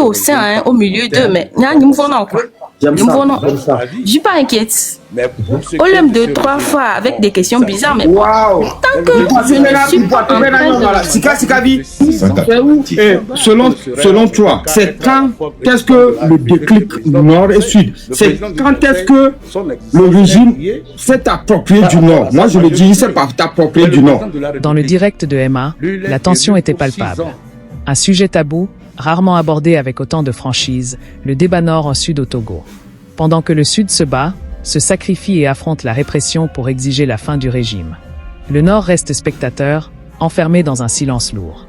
au sein, hein, au milieu d'eux, mais il me faut non quoi. J'aime ça. Je suis pas inquiète. On l'aime 2-3 fois avec des questions bizarres, mais Waouh! tant que je ne suis pas en train de... Selon toi, c'est quand est-ce que le déclic nord et sud, c'est quand est-ce que le régime s'est approprié du nord? Moi je le dis, il s'est pas approprié du nord. Dans le direct de Emma, la tension était palpable. Un sujet tabou, rarement abordé avec autant de franchise, le débat nord en sud au Togo. Pendant que le sud se bat, se sacrifie et affronte la répression pour exiger la fin du régime. Le nord reste spectateur, enfermé dans un silence lourd.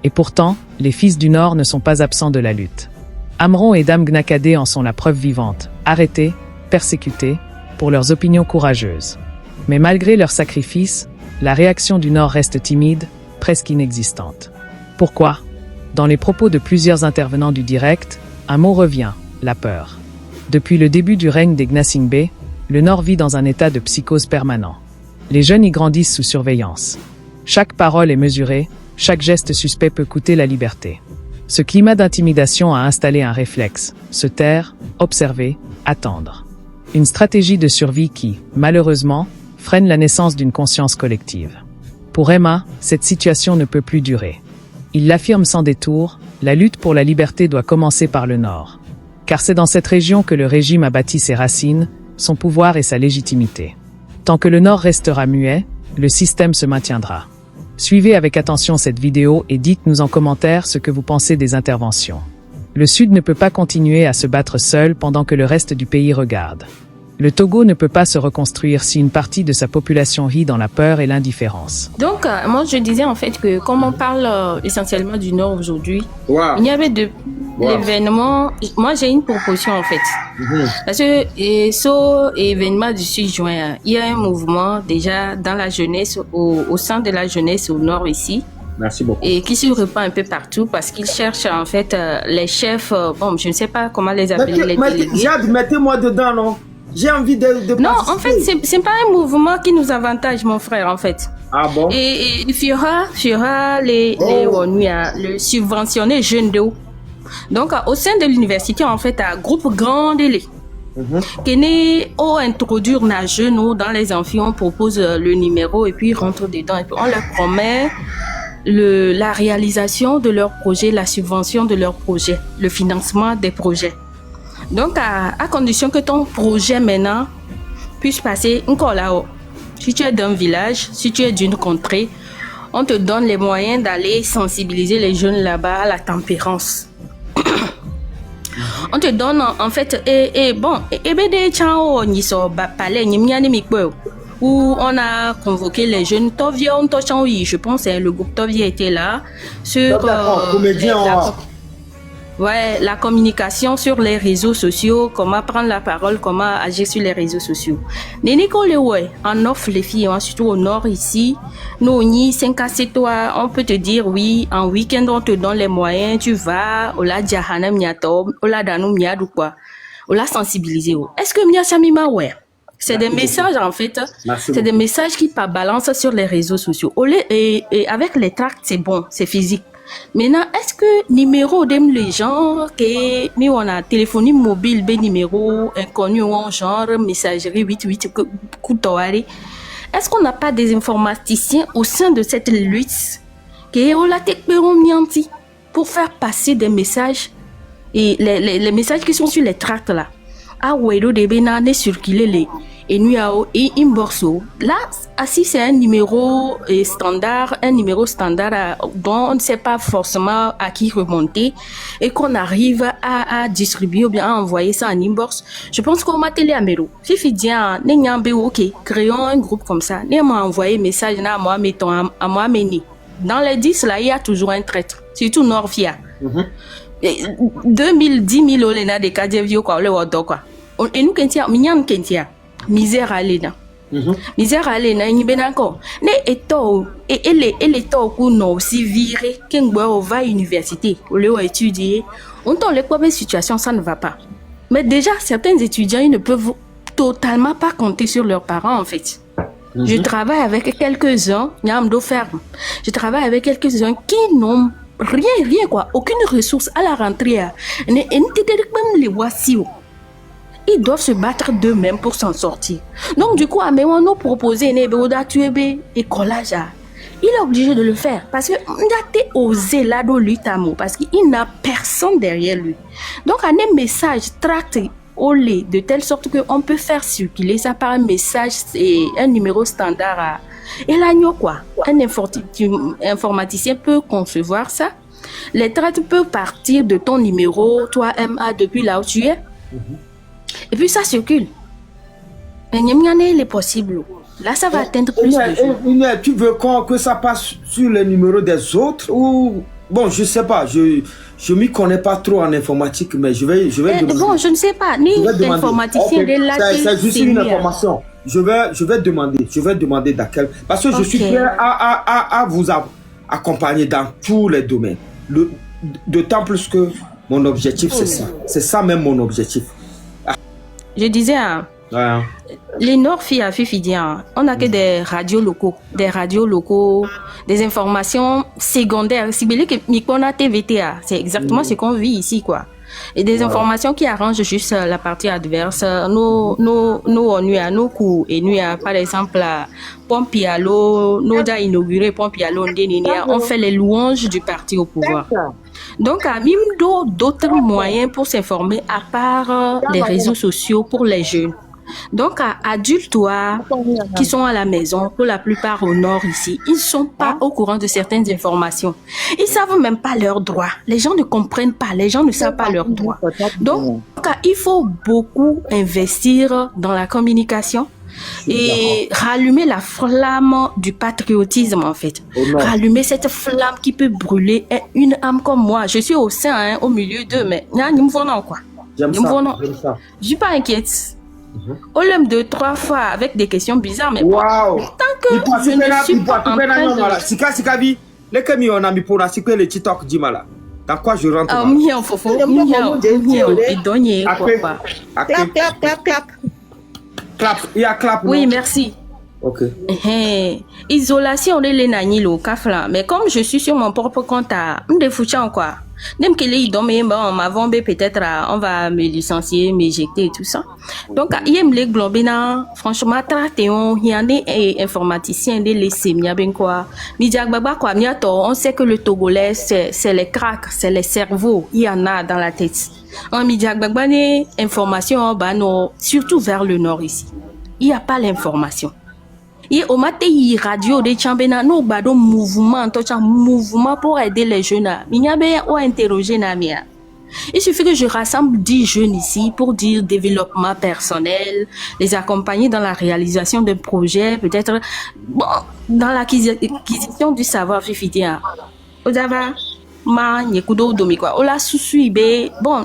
Et pourtant, les fils du nord ne sont pas absents de la lutte. Amron et Dame Gnakadé en sont la preuve vivante, arrêtés, persécutés, pour leurs opinions courageuses. Mais malgré leurs sacrifices, la réaction du nord reste timide, presque inexistante. Pourquoi ? Dans les propos de plusieurs intervenants du direct, un mot revient, la peur. Depuis le début du règne des Gnassingbé, le Nord vit dans un état de psychose permanent. Les jeunes y grandissent sous surveillance. Chaque parole est mesurée, chaque geste suspect peut coûter la liberté. Ce climat d'intimidation a installé un réflexe, se taire, observer, attendre. Une stratégie de survie qui, malheureusement, freine la naissance d'une conscience collective. Pour Emma, cette situation ne peut plus durer. Il l'affirme sans détour, la lutte pour la liberté doit commencer par le Nord. Car c'est dans cette région que le régime a bâti ses racines, son pouvoir et sa légitimité. Tant que le Nord restera muet, le système se maintiendra. Suivez avec attention cette vidéo et dites-nous en commentaire ce que vous pensez des interventions. Le Sud ne peut pas continuer à se battre seul pendant que le reste du pays regarde. Le Togo ne peut pas se reconstruire si une partie de sa population vit dans la peur et l'indifférence. Donc, moi, je disais en fait que comme on parle essentiellement du Nord aujourd'hui, il y avait de l'événement. Moi, j'ai une proposition en fait. Parce que ce événement du 6 juin, il y a un mouvement déjà dans la jeunesse, au sein de la jeunesse au Nord ici. Merci beaucoup. Et qui se répand un peu partout parce qu'ils cherchent en fait les chefs, bon, je ne sais pas comment les appeler, les délégués. Jade, mettez-moi dedans, non? J'ai envie de non, en fait, c'est pas un mouvement qui nous avantage, mon frère, en fait. Ah bon? Et il fera les subventionner jeunes de haut. Donc, au sein de l'université, en fait, un groupe grand délai. Qui n'est pas introduire les jeunes dans les amphis, on propose le numéro et puis ils rentrent dedans. Et puis on leur promet la réalisation de leur projet, la subvention de leur projet, le financement des projets. Donc, à condition que ton projet maintenant puisse passer encore là-haut. Si tu es d'un village, si tu es d'une contrée, on te donne les moyens d'aller sensibiliser les jeunes là-bas à la tempérance. On te donne en fait, où on a convoqué les jeunes. Je pense que le groupe Tovia était là sur la communication sur les réseaux sociaux, comment prendre la parole, comment agir sur les réseaux sociaux. On offre les filles, surtout au nord ici. Nous, on peut te dire oui, en week-end on te donne les moyens, tu vas, on l'a diahanam niatom, on l'a danou niadou quoi, on l'a sensibilisé. Est-ce que mia chamima ouais? C'est des messages en fait, c'est des messages qui balancent sur les réseaux sociaux. Et avec les tracts, c'est bon, c'est physique. Maintenant, est-ce que numéro d'aime les gens que nous on a téléphonie mobile, ben numéro inconnu ou genre messagerie 88 Koutouari, est-ce qu'on n'a pas des informaticiens au sein de cette lutte qui ont la technologie pour faire passer des messages et les messages qui sont sur les tracts là, à Ouédo de Benane circuler les et nous et Imborso. Là, si c'est un numéro standard, dont on ne sait pas forcément à qui remonter et qu'on arrive à distribuer ou bien à envoyer ça en inbox, je pense qu'on m'a télé à Mero. Si je dis ok, créons un groupe comme ça, nous m'a envoyé message à moi, mettons à moi meni. Dans les 10 là, il y a toujours un traître, surtout Norvia. 2010 000 olena de kadevio quoi, le wodo quoi. Et nous kentia, minyan kentia. Misère alena. Misère alena ni benako. Ne eto et elle est au non aussi viré qu'un va à l'université au lieu d'étudier. On dans les premières situations ça ne va pas. Mais déjà certains étudiants ils ne peuvent totalement pas compter sur leurs parents en fait. Je travaille avec quelques-uns, je travaille avec quelques-uns qui n'ont rien quoi, aucune ressource à la rentrée. Même les voici. Ils doivent se battre d'eux-mêmes pour s'en sortir. Donc du coup, on nous propose et collage. Il est obligé de le faire parce que il a osé là dans l'utamo parce qu'il n'a personne derrière lui. Donc un message tracté au lait de telle sorte qu'on peut faire circuler ça par un message et un numéro standard. Et là, quoi, un informaticien peut concevoir ça. Les traites peuvent partir de ton numéro, toi MA, depuis là où tu es. Et puis ça circule. Mais il est possible. Là, ça va atteindre plus de gens. Tu veux que ça passe sur les numéros des autres ou... Bon, je sais pas. Je m'y connais pas trop en informatique, mais je vais demander. Bon, je ne sais pas. Ni informaticien de la c'est juste une information. Je vais demander d'quel. Parce que je suis prêt à vous accompagner dans tous les domaines. D'autant plus que mon objectif, c'est ça. C'est ça même mon objectif. Je disais, les Nord-Filles à Fifidian, on n'a que des radios locaux, des informations secondaires. Si vous voulez que Mikona TVTA, c'est exactement ce qu'on vit ici, quoi. Et des informations qui arrangent juste la partie adverse. Nous, on coups et nous, par exemple, Pompialo, nous avons inauguré Pompialo, on fait les louanges du parti au pouvoir. Donc, à même d'autres moyens pour s'informer à part les réseaux sociaux pour les jeunes. Donc, à adultes qui sont à la maison, pour la plupart au nord ici, ils ne sont pas au courant de certaines informations. Ils ne savent même pas leurs droits. Les gens ne comprennent pas, les gens ne savent pas leurs droits. Donc, il faut beaucoup investir dans la communication et rallumer la flamme du patriotisme en fait. Rallumer cette flamme qui peut brûler une âme comme moi. Je suis au sein, au milieu d'eux, mais quoi. J'aime ça. Je suis pas inquiète. Au lieu de 3 fois avec des questions bizarres, mais wow. Tant que je ne suis pas en train de... Sikabi, les camions on a mis pour la sikwe le TikTok dimala. Dans quoi je rentre? Clap. Il y a clap. Oui, merci. Ok. Isolation de l'enanilo kafla. Mais comme je suis sur mon propre compte à Ndefouchan quoi. Même que les on m'a vendu peut-être on va me licencier, m'éjecter et tout ça. Donc il y a les globina franchement traité il y a des informaticiens des lycées ben quoi. Quoi on sait que le Togolais c'est les cracks, c'est les cerveaux, il y en a dans la tête. En Midiagbagba information surtout vers le nord ici. Il n'y a pas l'information. Et au matin, il y a radio de Chambena, nous avons mouvement pour aider les jeunes. Il y a bien interroger Namia. Il suffit que je rassemble 10 jeunes ici pour dire développement personnel, les accompagner dans la réalisation d'un projet, peut-être dans l'acquisition du savoir fifidien. Bon,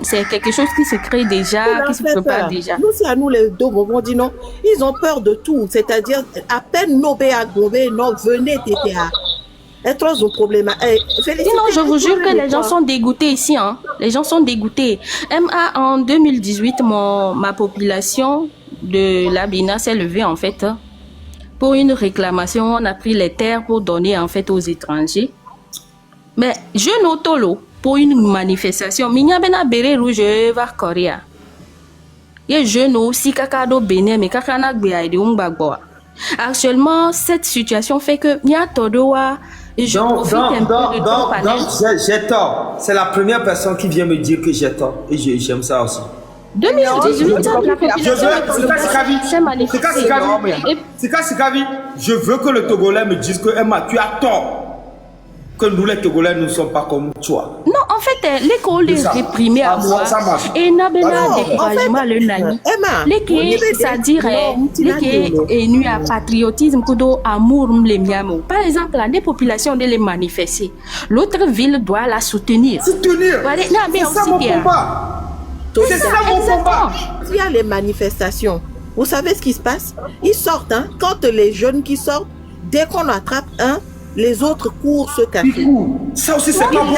c'est quelque chose qui se crée déjà, qui se prépare déjà. Nous, c'est à nous les deux, on dit non. Ils ont peur de tout, c'est-à-dire à peine nos venez TTA. Et trop de problèmes. Sinon, je vous jure que les gens sont dégoûtés ici. Hein. Les gens sont dégoûtés. En 2018, ma population de l'Abina s'est levée en fait. Pour une réclamation, on a pris les terres pour donner en fait aux étrangers. Mais je n'otolo pour une manifestation. Minya bena bere rouge vers Korea. Et je n'ossi kakado bene mais kakana gbeaide umbagboa. Actuellement, cette situation fait que Nya Todoa, je profite un peu de ton panel. J'ai tort. C'est la première personne qui vient me dire que j'ai tort. Et j'aime ça aussi. 2018, la population Sikabi, je veux que le Togolais me dise que Emma, tu as tort. Que nous les Togolais ne sommes pas comme toi. Non, en fait, l'école est réprimée à moi. Et n'a pas découragement le nani. L'équipe, c'est-à-dire, l'équipe est nue à patriotisme, kudo amour m'lemiamo. Par exemple, la population de les manifester. L'autre ville doit la soutenir. Soutenir. C'est ça mon combat. C'est ça mon combat. Il y a les manifestations. Vous savez ce qui se passe? Ils sortent, hein. Quand les jeunes qui sortent, dès qu'on attrape un, les autres courent se cacher. Ça aussi, c'est pas bon.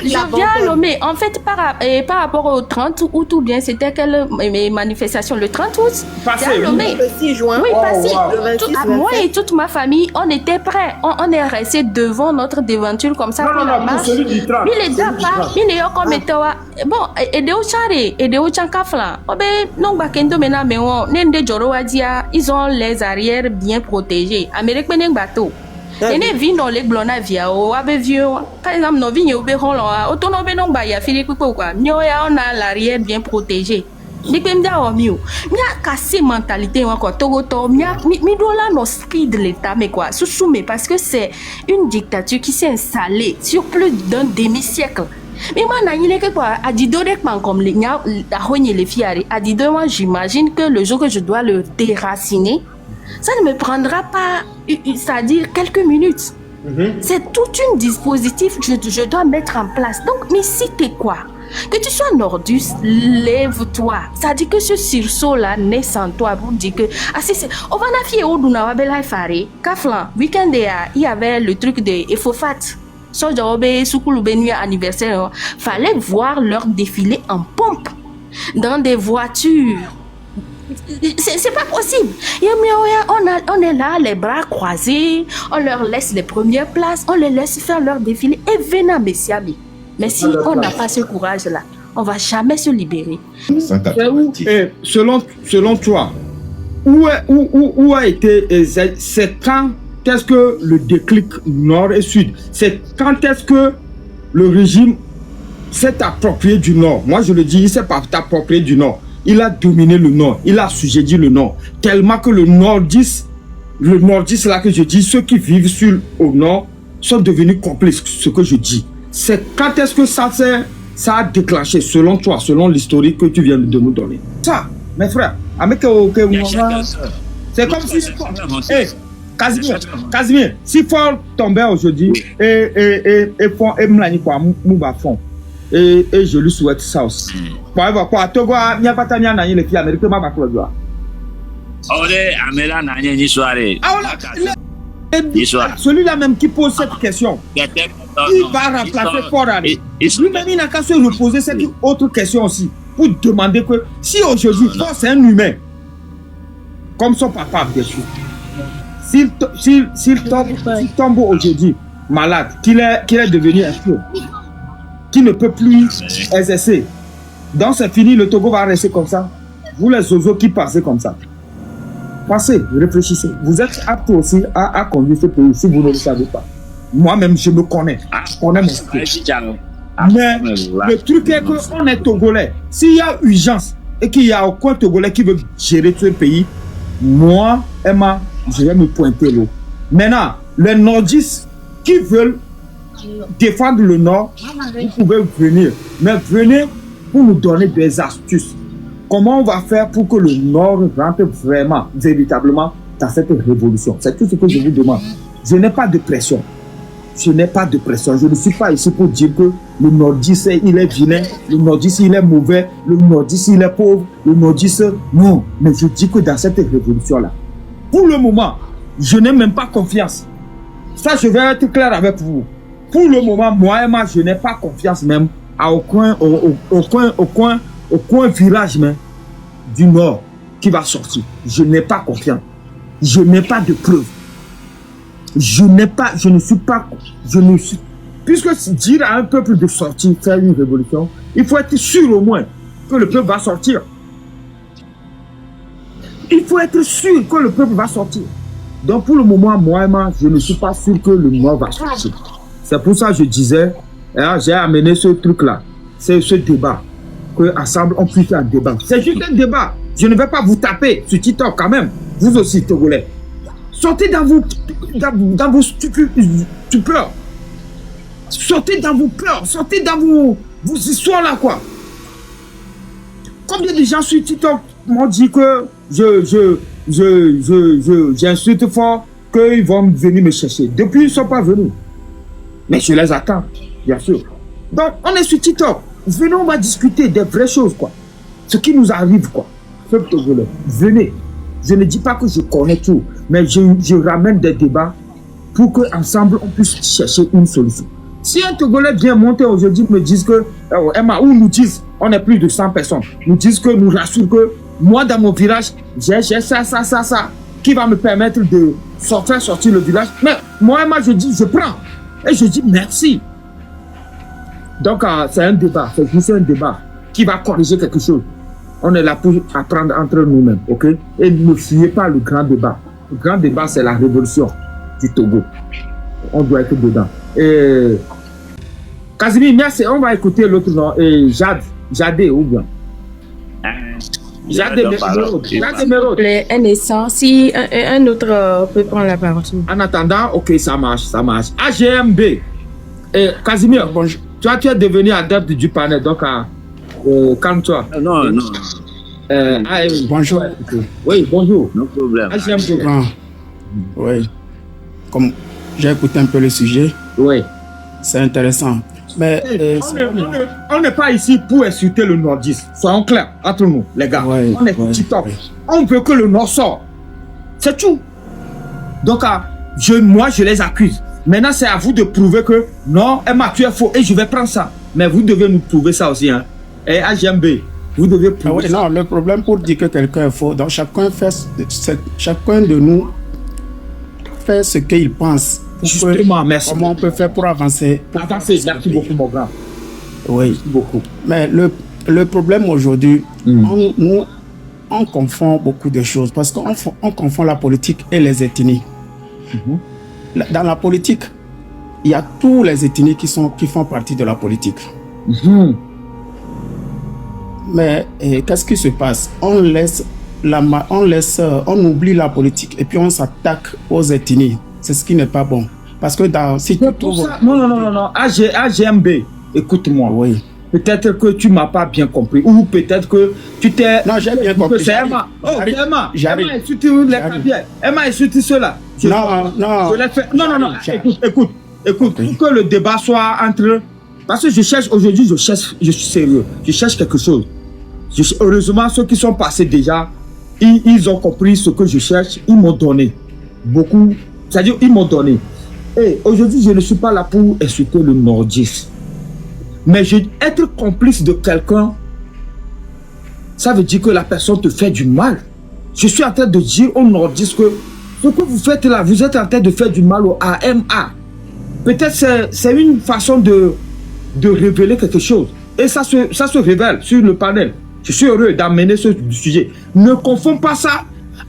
Je viens à Lomé. En fait, par rapport au 30 août, ou bien c'était quelle manifestation? Le 30 août? Passé, Le 6 juin. Oui, passé. Le 26, Moi et toute ma famille, on était prêts. On est restés devant notre devanture comme ça pour la marche. Celui du 30. Mais les dapa, mais les comme étaient bon, et de Ochare, et de Ochankafla. Non, Bakendo mena meon, Nende Joro Adia, ils ont les arrières bien protégés. Amérique menen bateau. Et les vignes dans les blondes via ou avec vieux. Par exemple, nos vignes au béron, autonome non baya, Philippe quoi. Nyoya, on a l'arrière bien protégé. Mais comme ça, on mieux. Mia cassé mentalité encore. Togo, mia, mi doit là nos speed l'état, mais quoi, sous-soumet parce que c'est une dictature qui s'est installée sur plus d'un demi-siècle. Mais moi, à comme les filles, moi, j'imagine que le jour que je dois le déraciner, ça ne me prendra pas, c'est-à-dire quelques minutes. C'est tout un dispositif que je dois mettre en place. Donc, mais si t'es quoi? Que tu sois nordus, lève-toi. Ça dit que ce sursaut-là naît sans toi pour dire que... Ah, c'est... On va la fier au Dunawa Bela Fare. Kaflan, week-end, il y avait le truc de Efofat. So, j'avais Soukoulou Benu anniversaire. Fallait voir leur défilé en pompe dans des voitures. C'est pas possible. On est là, les bras croisés, on leur laisse les premières places, on les laisse faire leur défilé. Et venez, messiabi. Mais si on n'a pas ce courage-là, on ne va jamais se libérer. Selon toi, où a été, c'est quand est-ce que le déclic nord et sud, c'est quand est-ce que le régime s'est approprié du nord? Moi je le dis, il s'est pas approprié du nord. Il a dominé le nord, il a assujetti le nord. Tellement que le nordiste là que je dis, ceux qui vivent au nord sont devenus complices, ce que je dis. C'est quand est-ce que ça a déclenché, selon toi, selon l'historique que tu viens de nous donner? Ça, mes frères, c'est comme si... Casimir, si Fort tombait aujourd'hui et je lui souhaite ça aussi. Quoi, Togo, il n'y a pas de temps, les filles américaines, ma bacle. Celui-là même qui pose cette question, il va remplacer Fort Allé. Lui-même, il n'a qu'à se reposer cette autre question aussi, pour demander que si aujourd'hui Fort c'est un humain, comme son papa, bien sûr, s'il tombe aujourd'hui malade, qu'il est devenu un fou, qui ne peut plus exercer, donc c'est fini, le Togo va rester comme ça. Vous les oiseaux qui passez comme ça, pensez, réfléchissez. Vous êtes apte aussi à conduire ce pays si vous ne le savez pas. Moi-même, je me connais. Je connais mon pays. Mais le truc est qu'on est Togolais. S'il y a urgence et qu'il n'y a aucun Togolais qui veut gérer ce pays, moi, Emma, je vais me pointer l'eau. Maintenant, les nordistes qui veulent défendre le nord, vous pouvez venir. Mais venez pour nous donner des astuces. Comment on va faire pour que le nord rentre vraiment, véritablement dans cette révolution? C'est tout ce que je vous demande. Je n'ai pas de pression. Je n'ai pas de pression. Je ne suis pas ici pour dire que le nordiste, il est vilain, le nordiste, il est mauvais, le nordiste, il est pauvre, le nordiste... Non, mais je dis que dans cette révolution-là, pour le moment, je n'ai même pas confiance. Ça, je vais être clair avec vous. Pour le moment, moi, je n'ai pas confiance même à aucun village même du nord qui va sortir. Je n'ai pas confiance. Je n'ai pas de preuves. Puisque dire à un peuple de sortir, faire une révolution, il faut être sûr au moins que le peuple va sortir. Il faut être sûr que le peuple va sortir. Donc pour le moment, moi, je ne suis pas sûr que le nord va sortir. C'est pour ça que je disais, j'ai amené ce truc-là, c'est ce débat, qu'ensemble on puisse faire un débat. C'est juste un débat. Je ne vais pas vous taper sur TikTok quand même. Vous aussi, Togolais. Sortez dans vos stupeurs. Sortez dans vos pleurs. Sortez dans vos histoires là, quoi. Combien de gens sur TikTok m'ont dit que j'insulte fort, qu'ils vont venir me chercher. Depuis, ils ne sont pas venus. Mais je les attends, bien sûr. Donc, on est sur TikTok. Venez, on va discuter des vraies choses, quoi. Ce qui nous arrive, quoi. Venez. Je ne dis pas que je connais tout, mais je ramène des débats pour qu'ensemble, on puisse chercher une solution. Si un Togolais vient monter aujourd'hui, me disent que, Emma, ou nous disent, on est plus de 100 personnes, nous disent que, nous rassurent que, moi, dans mon village, j'ai ça, qui va me permettre de sortir le village. Mais moi, Emma, je dis, je prends. Et je dis merci. Donc, c'est un débat, c'est juste un débat qui va corriger quelque chose. On est là pour apprendre entre nous-mêmes, ok? Et ne fuyez pas le grand débat. Le grand débat, c'est la révolution du Togo. On doit être dedans. Et Casimir, merci. On va écouter l'autre nom. Et Jadé, ou bien? Jadé Mérode. Un instant, si un autre peut prendre la parole. En attendant, ok, ça marche. AGMB. Et Casimir, bonjour. Toi, tu es devenu adepte du panel, donc calme-toi. Non. Bonjour. Oui, bonjour. No problème. AGMB. Oui. Comme j'ai écouté un peu le sujet, oui. C'est intéressant. Mais on n'est pas ici pour insulter le nordiste. Soyons clairs entre nous, les gars. Ouais, on est petit top. On veut que le nord sorte. C'est tout. Donc, moi, je les accuse. Maintenant, c'est à vous de prouver que non, Emma, tu es faux et je vais prendre ça. Mais vous devez nous prouver ça aussi. Hein. Et AGMB, vous devez prouver ça. Non, le problème pour dire que quelqu'un est faux, donc chacun de nous fait ce qu'il pense. Justement, merci. Comment on peut faire pour avancer? Merci beaucoup, mon grand. Oui. Merci beaucoup. Mais le problème aujourd'hui, on confond beaucoup de choses parce qu'on confond la politique et les ethnies. Dans la politique, il y a tous les ethnies qui font partie de la politique. Mais qu'est-ce qui se passe? On oublie la politique et puis on s'attaque aux ethnies. C'est ce qui n'est pas bon. Parce que si tu trouves... Non. AGMB, écoute-moi. Oui. Peut-être que tu ne m'as pas bien compris. Ou peut-être que tu t'es... Non, j'ai bien compris. C'est Emma. Emma insulte les Caviers. Emma insulte ceux-là. Non. Non. Écoute. Pour que le débat soit entre... Parce que je cherche je suis sérieux. Je cherche quelque chose. Heureusement, ceux qui sont passés déjà, ils ont compris ce que je cherche. Ils m'ont donné beaucoup. C'est-à-dire, ils m'ont donné. Et aujourd'hui, je ne suis pas là pour insulter le nordiste. Mais être complice de quelqu'un, ça veut dire que la personne te fait du mal. Je suis en train de dire aux nordistes que ce que vous faites là, vous êtes en train de faire du mal au AMA. Peut-être c'est une façon de révéler quelque chose. Et ça se révèle sur le panel. Je suis heureux d'amener ce sujet. Ne confonds pas ça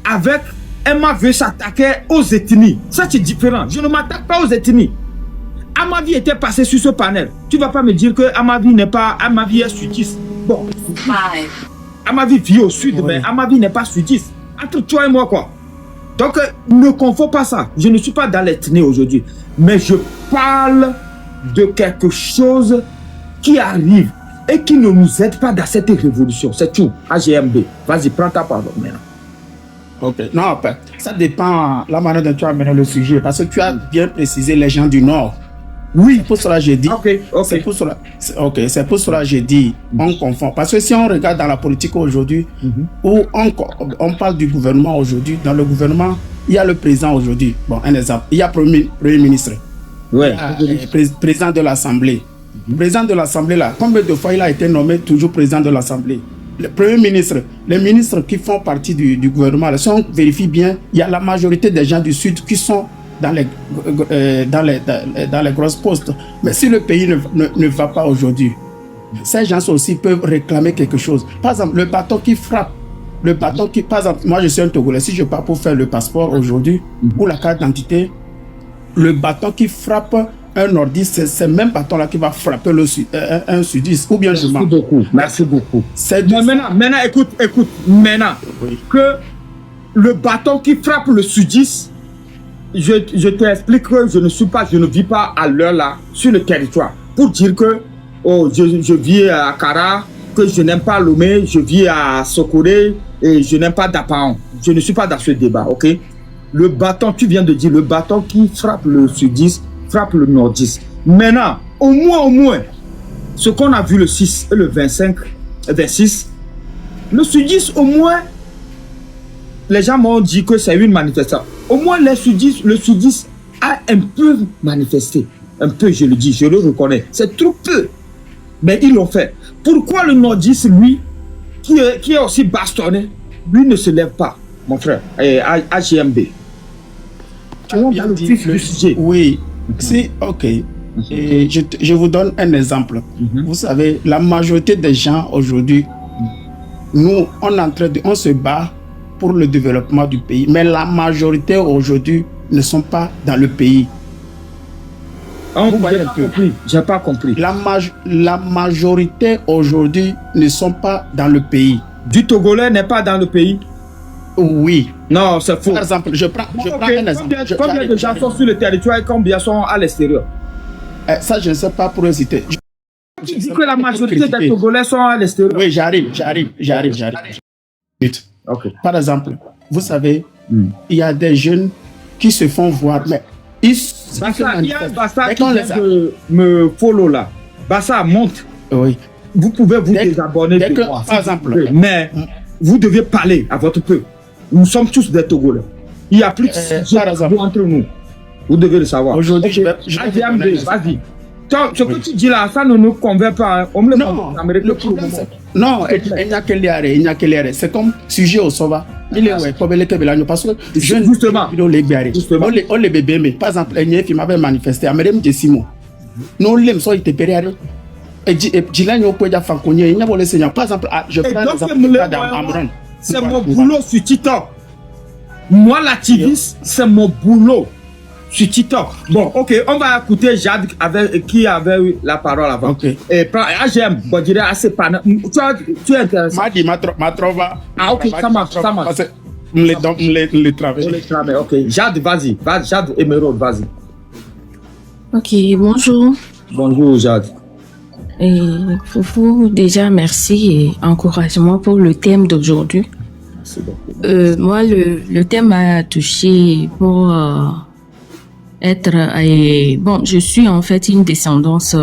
avec Emma veut s'attaquer aux ethnies. Ça, c'est différent. Je ne m'attaque pas aux ethnies. Amavi était passé sur ce panel. Tu ne vas pas me dire que Amavi n'est pas... Amavi est sudiste. Bon. Amavi vit au sud, mais Amavi n'est pas sudiste. Entre toi et moi, quoi. Donc, ne confonds pas ça. Je ne suis pas dans l'ethnie aujourd'hui. Mais je parle de quelque chose qui arrive et qui ne nous aide pas dans cette révolution. C'est tout. AGMB. Vas-y, prends ta parole maintenant. Ok. Non, ça dépend de la manière dont tu as amené le sujet. Parce que tu as bien précisé les gens du Nord. Oui, c'est pour cela que j'ai dit. C'est pour cela que j'ai dit, on confond. Parce que si on regarde dans la politique aujourd'hui, où on parle du gouvernement aujourd'hui, dans le gouvernement, il y a le président aujourd'hui. Bon, un exemple. Il y a premier ministre. Ouais. Président de l'Assemblée. Président de l'Assemblée, là, combien de fois il a été nommé toujours président de l'Assemblée? Le Premier ministre, les ministres qui font partie du gouvernement, là, si on vérifie bien, il y a la majorité des gens du Sud qui sont dans les grosses postes. Mais si le pays ne va pas aujourd'hui, ces gens aussi peuvent réclamer quelque chose. Par exemple, le bâton qui frappe, par exemple, moi je suis un Togolais, si je pars pour faire le passeport aujourd'hui, ou la carte d'identité, le bâton qui frappe un nordiste, c'est ce même bâton-là qui va frapper un sudiste, ou bien je mens. Merci beaucoup. Maintenant, écoute, maintenant, que le bâton qui frappe le sudiste, je t'explique que je ne vis pas à l'heure là, sur le territoire, pour dire que je vis à Kara, que je n'aime pas Lomé, je vis à Sokoré, et je n'aime pas Dapaon. Je ne suis pas dans ce débat, ok? Le bâton, tu viens de dire, le bâton qui frappe le sudiste, frappe le nordiste. Maintenant, au moins, ce qu'on a vu le 6 et le 26, le sudiste, au moins, les gens m'ont dit que c'est une manifestation. Au moins, le sudiste a un peu manifesté. Un peu, je le dis, je le reconnais. C'est trop peu. Mais ils l'ont fait. Pourquoi le nordiste, lui, qui est aussi bastonné, lui ne se lève pas, mon frère, AGMB. Tu as bien dit le sujet. Oui, c'est ok. Et je vous donne un exemple. Vous savez, la majorité des gens aujourd'hui, nous, on se bat pour le développement du pays, mais la majorité aujourd'hui ne sont pas dans le pays. Vous voyez un peu. J'ai pas compris. La majorité aujourd'hui ne sont pas dans le pays. Du Togolais n'est pas dans le pays? Oui. Non, c'est faux. Par exemple, je prends un exemple. Combien de gens sont sur le territoire et combien sont à l'extérieur? Ça, je ne sais pas pour hésiter. Tu dis que la majorité des Togolais sont à l'extérieur. Oui, j'arrive. Okay. Par exemple, vous savez, il y a des jeunes qui se font voir, mais il y a Bassa qui vient de me follow là. Bassa monte. Oui. Vous pouvez vous désabonner de moi. Par exemple. Mais vous devez parler à votre peuple. Nous sommes tous des Togolais. Il n'y a plus de sujet entre nous. Vous devez le savoir. Aujourd'hui, vas-y. Ce que tu dis là, ça ne nous convainc pas. On me le problème, non, il n'y a que l'air. C'est comme sujet au sauva. Il est ouais, parce que justement, on les bébés, mais par exemple, il m'avait manifesté. Amerem Jessimo. Nous l'aime soit il te péré. Et Jilan peut dire Fanconia, il n'y a pas le Seigneur. Par exemple, je prends l'exemple d'Amron. C'est mon boulot sur TikTok. Moi, l'activiste, c'est mon boulot sur TikTok. Bon, ok, on va écouter Jade qui avait eu la parole avant. Okay. Et AGM, bon, je dirais assez pas. Tu es intéressé. Ma trova. Ah, ok, ça marche. Me travail. Ok, Jade, vas-y. Jade Emeraude, vas-y. Ok, bonjour. Bonjour, Jade. Et Foufou, déjà merci et encouragement pour le thème d'aujourd'hui. Moi, le thème m'a touché pour bon, je suis en fait une descendante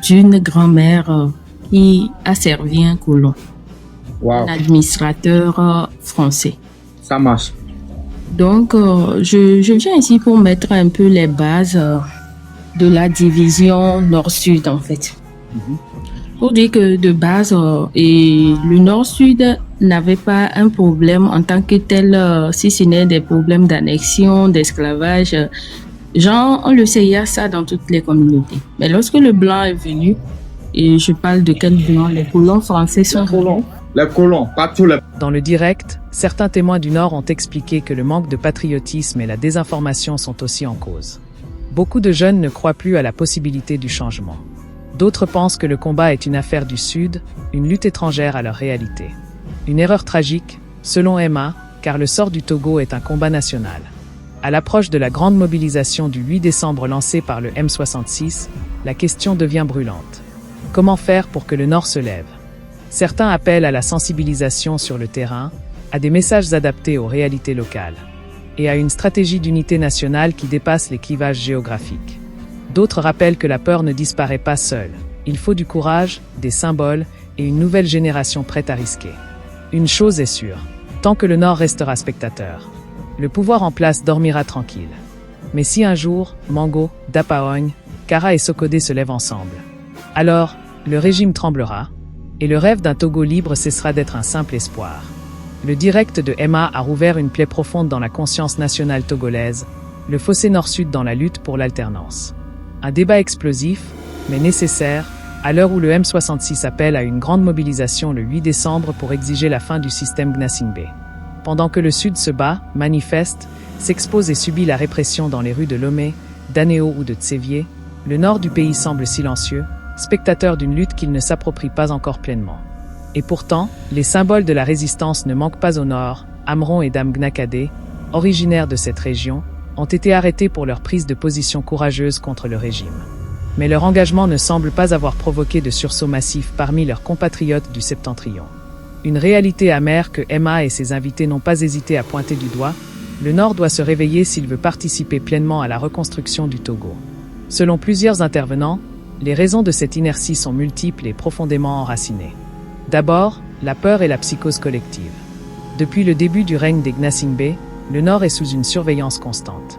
d'une grand-mère qui a servi un colon, un administrateur français. Ça marche. Donc, je viens ici pour mettre un peu les bases de la division Nord-Sud en fait. Pour dire que de base, et le Nord-Sud n'avait pas un problème en tant que tel, si ce n'est des problèmes d'annexion, d'esclavage. Genre, on le sait, il y a ça dans toutes les communautés. Mais lorsque le blanc est venu, et je parle de quel blanc? Les colons français sont venus. Les colons, pas tous les... Dans le direct, certains témoins du Nord ont expliqué que le manque de patriotisme et la désinformation sont aussi en cause. Beaucoup de jeunes ne croient plus à la possibilité du changement. D'autres pensent que le combat est une affaire du Sud, une lutte étrangère à leur réalité. Une erreur tragique, selon Emma, car le sort du Togo est un combat national. À l'approche de la grande mobilisation du 8 décembre lancée par le M66, la question devient brûlante. Comment faire pour que le Nord se lève? Certains appellent à la sensibilisation sur le terrain, à des messages adaptés aux réalités locales, et à une stratégie d'unité nationale qui dépasse les clivages géographiques. D'autres rappellent que la peur ne disparaît pas seule. Il faut du courage, des symboles et une nouvelle génération prête à risquer. Une chose est sûre, tant que le Nord restera spectateur, le pouvoir en place dormira tranquille. Mais si un jour, Mango, Dapaogne, Kara et Sokodé se lèvent ensemble, alors, le régime tremblera, et le rêve d'un Togo libre cessera d'être un simple espoir. Le direct de Emma a rouvert une plaie profonde dans la conscience nationale togolaise, le fossé Nord-Sud dans la lutte pour l'alternance. Un débat explosif, mais nécessaire, à l'heure où le M66 appelle à une grande mobilisation le 8 décembre pour exiger la fin du système Gnassingbé. Pendant que le Sud se bat, manifeste, s'expose et subit la répression dans les rues de Lomé, d'Anéo ou de Tsévié, le nord du pays semble silencieux, spectateur d'une lutte qu'il ne s'approprie pas encore pleinement. Et pourtant, les symboles de la résistance ne manquent pas au nord. Amron et Dame Gnakadé, originaires de cette région, ont été arrêtés pour leur prise de position courageuse contre le régime. Mais leur engagement ne semble pas avoir provoqué de sursaut massif parmi leurs compatriotes du Septentrion. Une réalité amère que Emma et ses invités n'ont pas hésité à pointer du doigt, le Nord doit se réveiller s'il veut participer pleinement à la reconstruction du Togo. Selon plusieurs intervenants, les raisons de cette inertie sont multiples et profondément enracinées. D'abord, la peur et la psychose collective. Depuis le début du règne des Gnassingbé, le Nord est sous une surveillance constante.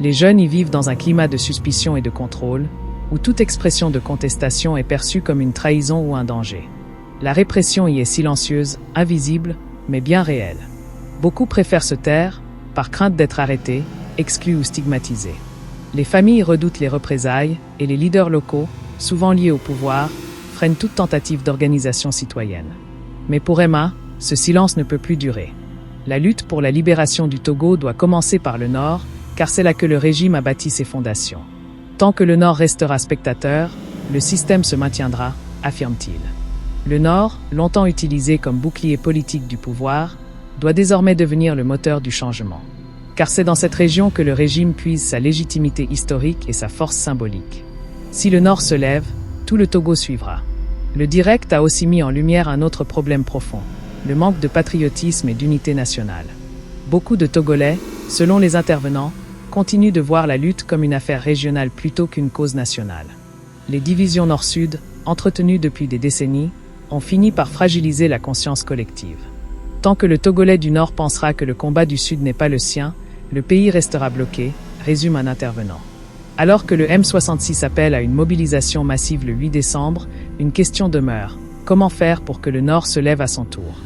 Les jeunes y vivent dans un climat de suspicion et de contrôle, où toute expression de contestation est perçue comme une trahison ou un danger. La répression y est silencieuse, invisible, mais bien réelle. Beaucoup préfèrent se taire, par crainte d'être arrêtés, exclus ou stigmatisés. Les familles redoutent les représailles et les leaders locaux, souvent liés au pouvoir, freinent toute tentative d'organisation citoyenne. Mais pour Emma, ce silence ne peut plus durer. La lutte pour la libération du Togo doit commencer par le Nord, car c'est là que le régime a bâti ses fondations. Tant que le Nord restera spectateur, le système se maintiendra, affirme-t-il. Le Nord, longtemps utilisé comme bouclier politique du pouvoir, doit désormais devenir le moteur du changement. Car c'est dans cette région que le régime puise sa légitimité historique et sa force symbolique. Si le Nord se lève, tout le Togo suivra. Le direct a aussi mis en lumière un autre problème profond, le manque de patriotisme et d'unité nationale. Beaucoup de Togolais, selon les intervenants, continuent de voir la lutte comme une affaire régionale plutôt qu'une cause nationale. Les divisions Nord-Sud, entretenues depuis des décennies, ont fini par fragiliser la conscience collective. Tant que le Togolais du Nord pensera que le combat du Sud n'est pas le sien, le pays restera bloqué, résume un intervenant. Alors que le M66 appelle à une mobilisation massive le 8 décembre, une question demeure. Comment faire pour que le Nord se lève à son tour?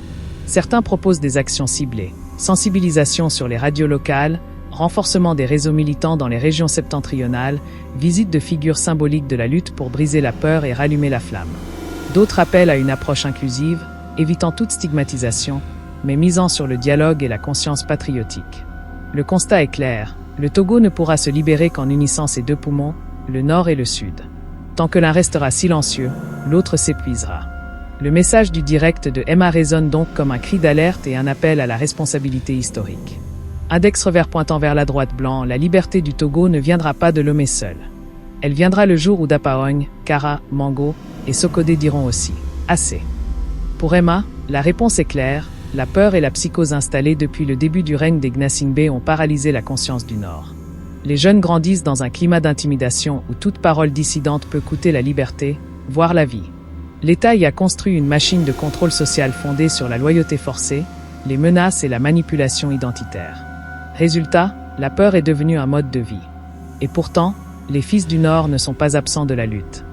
Certains proposent des actions ciblées, sensibilisation sur les radios locales, renforcement des réseaux militants dans les régions septentrionales, visite de figures symboliques de la lutte pour briser la peur et rallumer la flamme. D'autres appellent à une approche inclusive, évitant toute stigmatisation, mais misant sur le dialogue et la conscience patriotique. Le constat est clair, le Togo ne pourra se libérer qu'en unissant ses deux poumons, le Nord et le Sud. Tant que l'un restera silencieux, l'autre s'épuisera. Le message du direct de Emma résonne donc comme un cri d'alerte et un appel à la responsabilité historique. Index revers pointant vers la droite blanc, la liberté du Togo ne viendra pas de Lomé seul. Elle viendra le jour où Dapaogne, Kara, Mango et Sokodé diront aussi « assez ». Pour Emma, la réponse est claire, la peur et la psychose installées depuis le début du règne des Gnassingbé ont paralysé la conscience du Nord. Les jeunes grandissent dans un climat d'intimidation où toute parole dissidente peut coûter la liberté, voire la vie. L'État y a construit une machine de contrôle social fondée sur la loyauté forcée, les menaces et la manipulation identitaire. Résultat, la peur est devenue un mode de vie. Et pourtant, les fils du Nord ne sont pas absents de la lutte.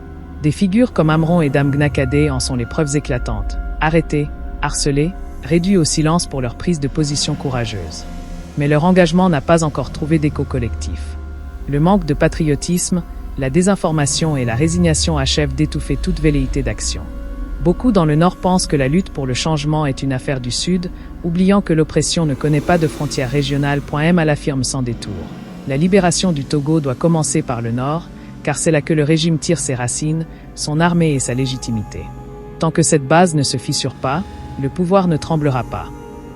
Des figures comme Amron et Dame Gnakadé en sont les preuves éclatantes. Arrêtés, harcelés, réduits au silence pour leur prise de position courageuse. Mais leur engagement n'a pas encore trouvé d'écho collectif. Le manque de patriotisme, la désinformation et la résignation achèvent d'étouffer toute velléité d'action. Beaucoup dans le Nord pensent que la lutte pour le changement est une affaire du Sud, oubliant que l'oppression ne connaît pas de frontières régionales. M l'affirme sans détour. La libération du Togo doit commencer par le Nord, car c'est là que le régime tire ses racines, son armée et sa légitimité. Tant que cette base ne se fissure pas, le pouvoir ne tremblera pas.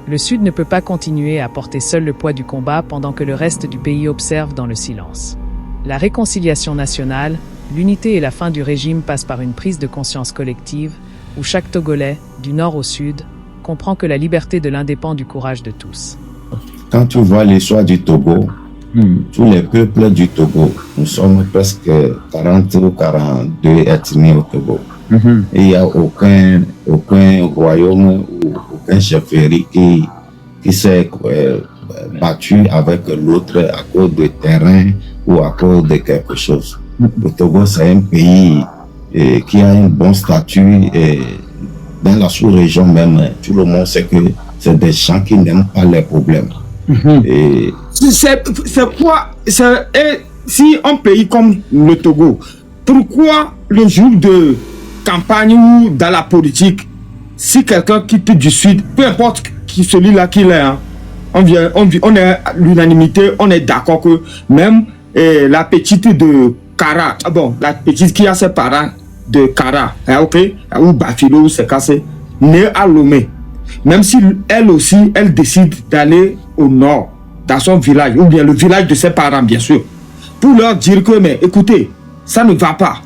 Le Sud ne peut pas continuer à porter seul le poids du combat pendant que le reste du pays observe dans le silence. La réconciliation nationale, l'unité et la fin du régime passent par une prise de conscience collective où chaque Togolais, du nord au sud, comprend que la liberté de l'un dépend du courage de tous. Quand tu vois l'histoire du Togo, tous les peuples du Togo, nous sommes presque 40 ou 42 ethnies au Togo. Et il n'y a aucun royaume ou aucun chefferie qui s'est battu avec l'autre à cause de terrain ou à cause de quelque chose. Le Togo, c'est un pays qui a un bon statut et dans la sous-région même, tout le monde sait que c'est des gens qui n'aiment pas les problèmes. Et c'est quoi, si un pays comme le Togo, pourquoi le jour de campagne ou dans la politique, si quelqu'un quitte du Sud, peu importe celui-là qu'il est, hein, on est à l'unanimité, on est d'accord que même la petite de Kara, la petite qui a ses parents de Kara, ou Bafilo, ou c'est cassé, née à Lomé, même si elle aussi, elle décide d'aller au nord, dans son village, ou bien le village de ses parents, bien sûr, pour leur dire que, mais écoutez, ça ne va pas.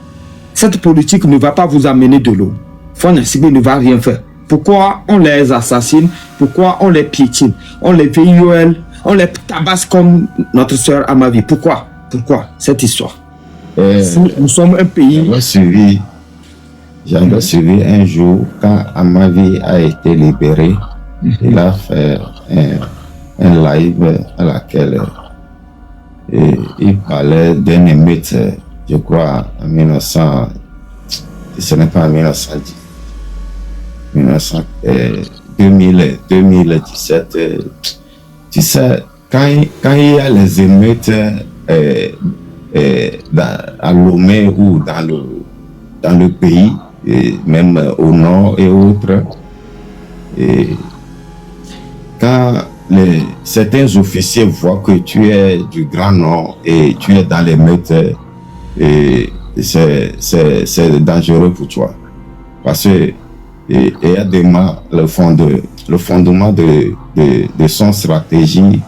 Cette politique ne va pas vous amener de l'eau. Fonasibé ne va rien faire. Pourquoi on les assassine? Pourquoi on les piétine? On les VIOL, on les tabasse comme notre sœur Amavi. Pourquoi cette histoire? Nous sommes un pays... J'avais suivi un jour quand Amavi a été libéré. Il a fait un live à laquelle Et il parlait d'une émeute, je crois, en 1900, ce n'est pas en 1910, 2017. Tu sais, quand il y a les émeutes à Lomé ou dans le pays, et même au nord et autres, et quand certains officiers voient que tu es du Grand Nord et tu es dans les meutes, et c'est dangereux pour toi. Parce que le fondement de son stratégie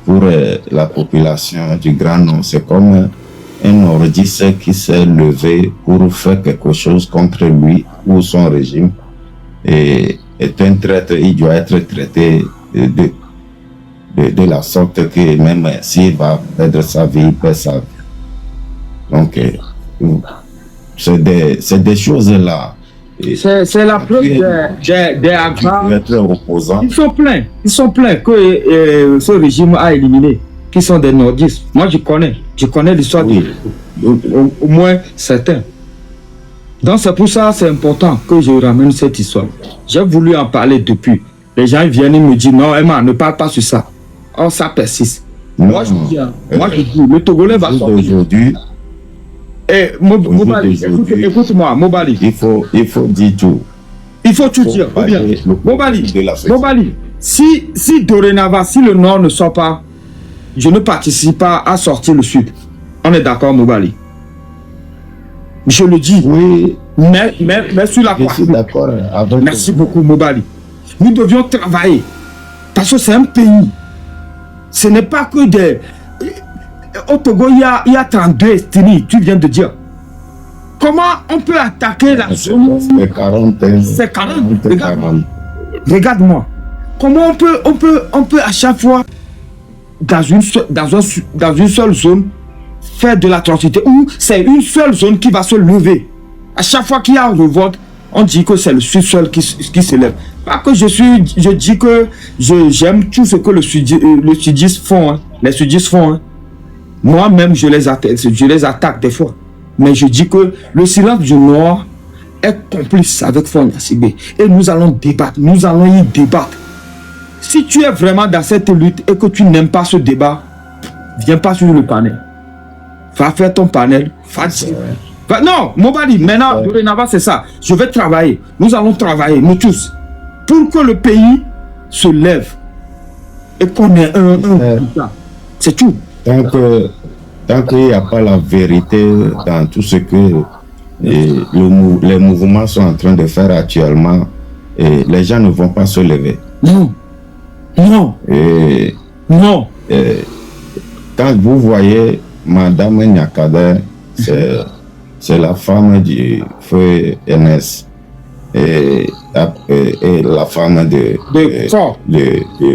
pour la population du Grand Nord, c'est comme un nordiste qui s'est levé pour faire quelque chose contre lui ou son régime. Et est un traître, il doit être traité de la sorte que même s'il va perdre sa vie, il perd sa vie. Donc, c'est des choses là. C'est la preuve des agrafes. Ils sont pleins que ce régime a éliminé, qui sont des nordistes. Moi, je connais l'histoire, oui. Au moins certains. Donc c'est pour ça c'est important que je ramène cette histoire. J'ai voulu en parler depuis. Les gens viennent et me disent non, Emma, ne parle pas sur ça. Oh, ça persiste. Non. Moi je dis, le Togolais va sortir. Aujourd'hui. Mobali, écoute-moi, Mobali. Il faut dire tout. Il faut tout dire. Mobali, si dorénavant, si le Nord ne sort pas, je ne participe pas à sortir le Sud. On est d'accord, Mobali? Je le dis. Oui. Mais sur la je suis d'accord avec Merci beaucoup, Mobali. Nous devions travailler. Parce que c'est un pays. Ce n'est pas que des... Au Togo, il y a 32 ethnies, tu viens de dire. Comment on peut attaquer la zone? C'est 40. C'est 40. Regarde-moi. Comment on peut à chaque fois, dans une seule zone, faire de l'atrocité, ou c'est une seule zone qui va se lever. À chaque fois qu'il y a une révolte, on dit que c'est le Sud seul qui se lève. Pas que je dis que j'aime tout ce que le sudistes font, hein. Les sudistes font. Hein. Moi-même, je les attaque des fois. Mais je dis que le silence du Nord est complice avec Fagne Sibé. Et nous allons débattre, nous allons y débattre. Si tu es vraiment dans cette lutte et que tu n'aimes pas ce débat, viens pas sur le panel. Va faire ton panel. Non, Mobali, maintenant, dorénavant, c'est ça. Je vais travailler. Nous allons travailler, nous tous, pour que le pays se lève et qu'on ait un c'est tout. Tant qu'il n'y a pas la vérité dans tout ce que les mouvements sont en train de faire actuellement, les gens ne vont pas se lever. Non. Quand vous voyez Madame Nyakada, c'est la femme du feu NS et la femme du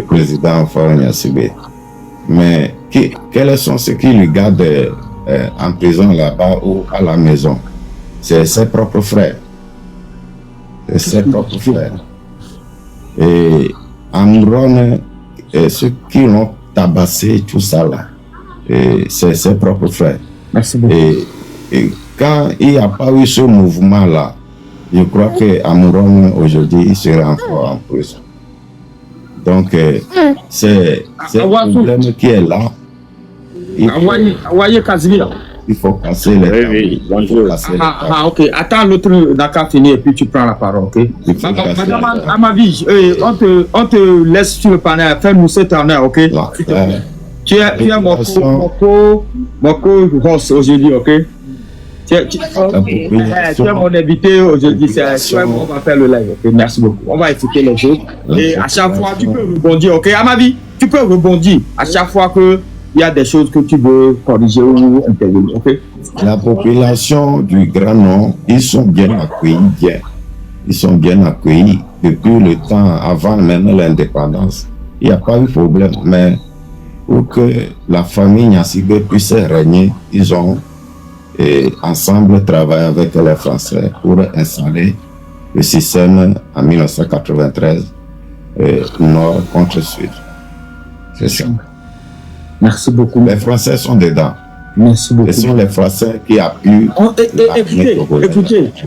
président Fagne Sibé. Mais quels sont ceux qui le gardent en prison là-bas ou à la maison? C'est ses propres frères. Et Amron, ceux qui l'ont tabassé, tout ça là, c'est ses propres frères. Merci beaucoup. Et quand il n'y a pas eu ce mouvement-là, je crois que Amron aujourd'hui il sera encore en prison. Donc, c'est un problème qui est là. Il faut casser les tables. Ok. Attends, l'autre n'a qu'à finir et puis tu prends la parole, ok? Madame Amavi, on te laisse sur le panel. Fais-nous cet honneur, ok? Tu es mon co-host aujourd'hui, ok? Tu es mon invité aujourd'hui. On va faire le live, ok? Merci beaucoup. On va écouter les autres. Et à chaque fois, tu peux rebondir, ok? Amavi, tu peux rebondir à chaque fois que il y a des choses que tu veux corriger ou intervenir, ok? La population du Grand Nord, ils sont bien accueillis, Ils sont bien accueillis depuis le temps avant même l'indépendance. Il n'y a pas eu de problème, mais pour que la famille Nyasibé puisse régner, ils ont ensemble travaillé avec les Français pour installer le système en 1993, Nord contre Sud. C'est ça. Merci beaucoup. Les Français sont dedans. Merci beaucoup. Ce sont les Français qui appuient.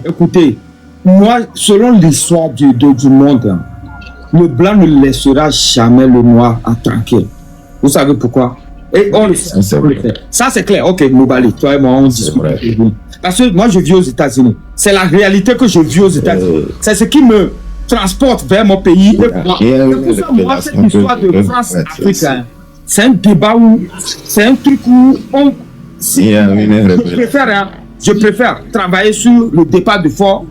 Écoutez. Moi, selon l'histoire du monde, le blanc ne laissera jamais le noir tranquille. Vous savez pourquoi? Et on le sait. Ça, c'est clair. Ok, Mobali, toi et moi, on dit. Parce que moi, je vis aux États-Unis. C'est la réalité que je vis aux États-Unis. C'est ce qui me transporte vers mon pays. Et pour ça, moi, cette histoire de France-Afrique, c'est un débat où, c'est un truc où on. Je préfère travailler sur le départ de fort.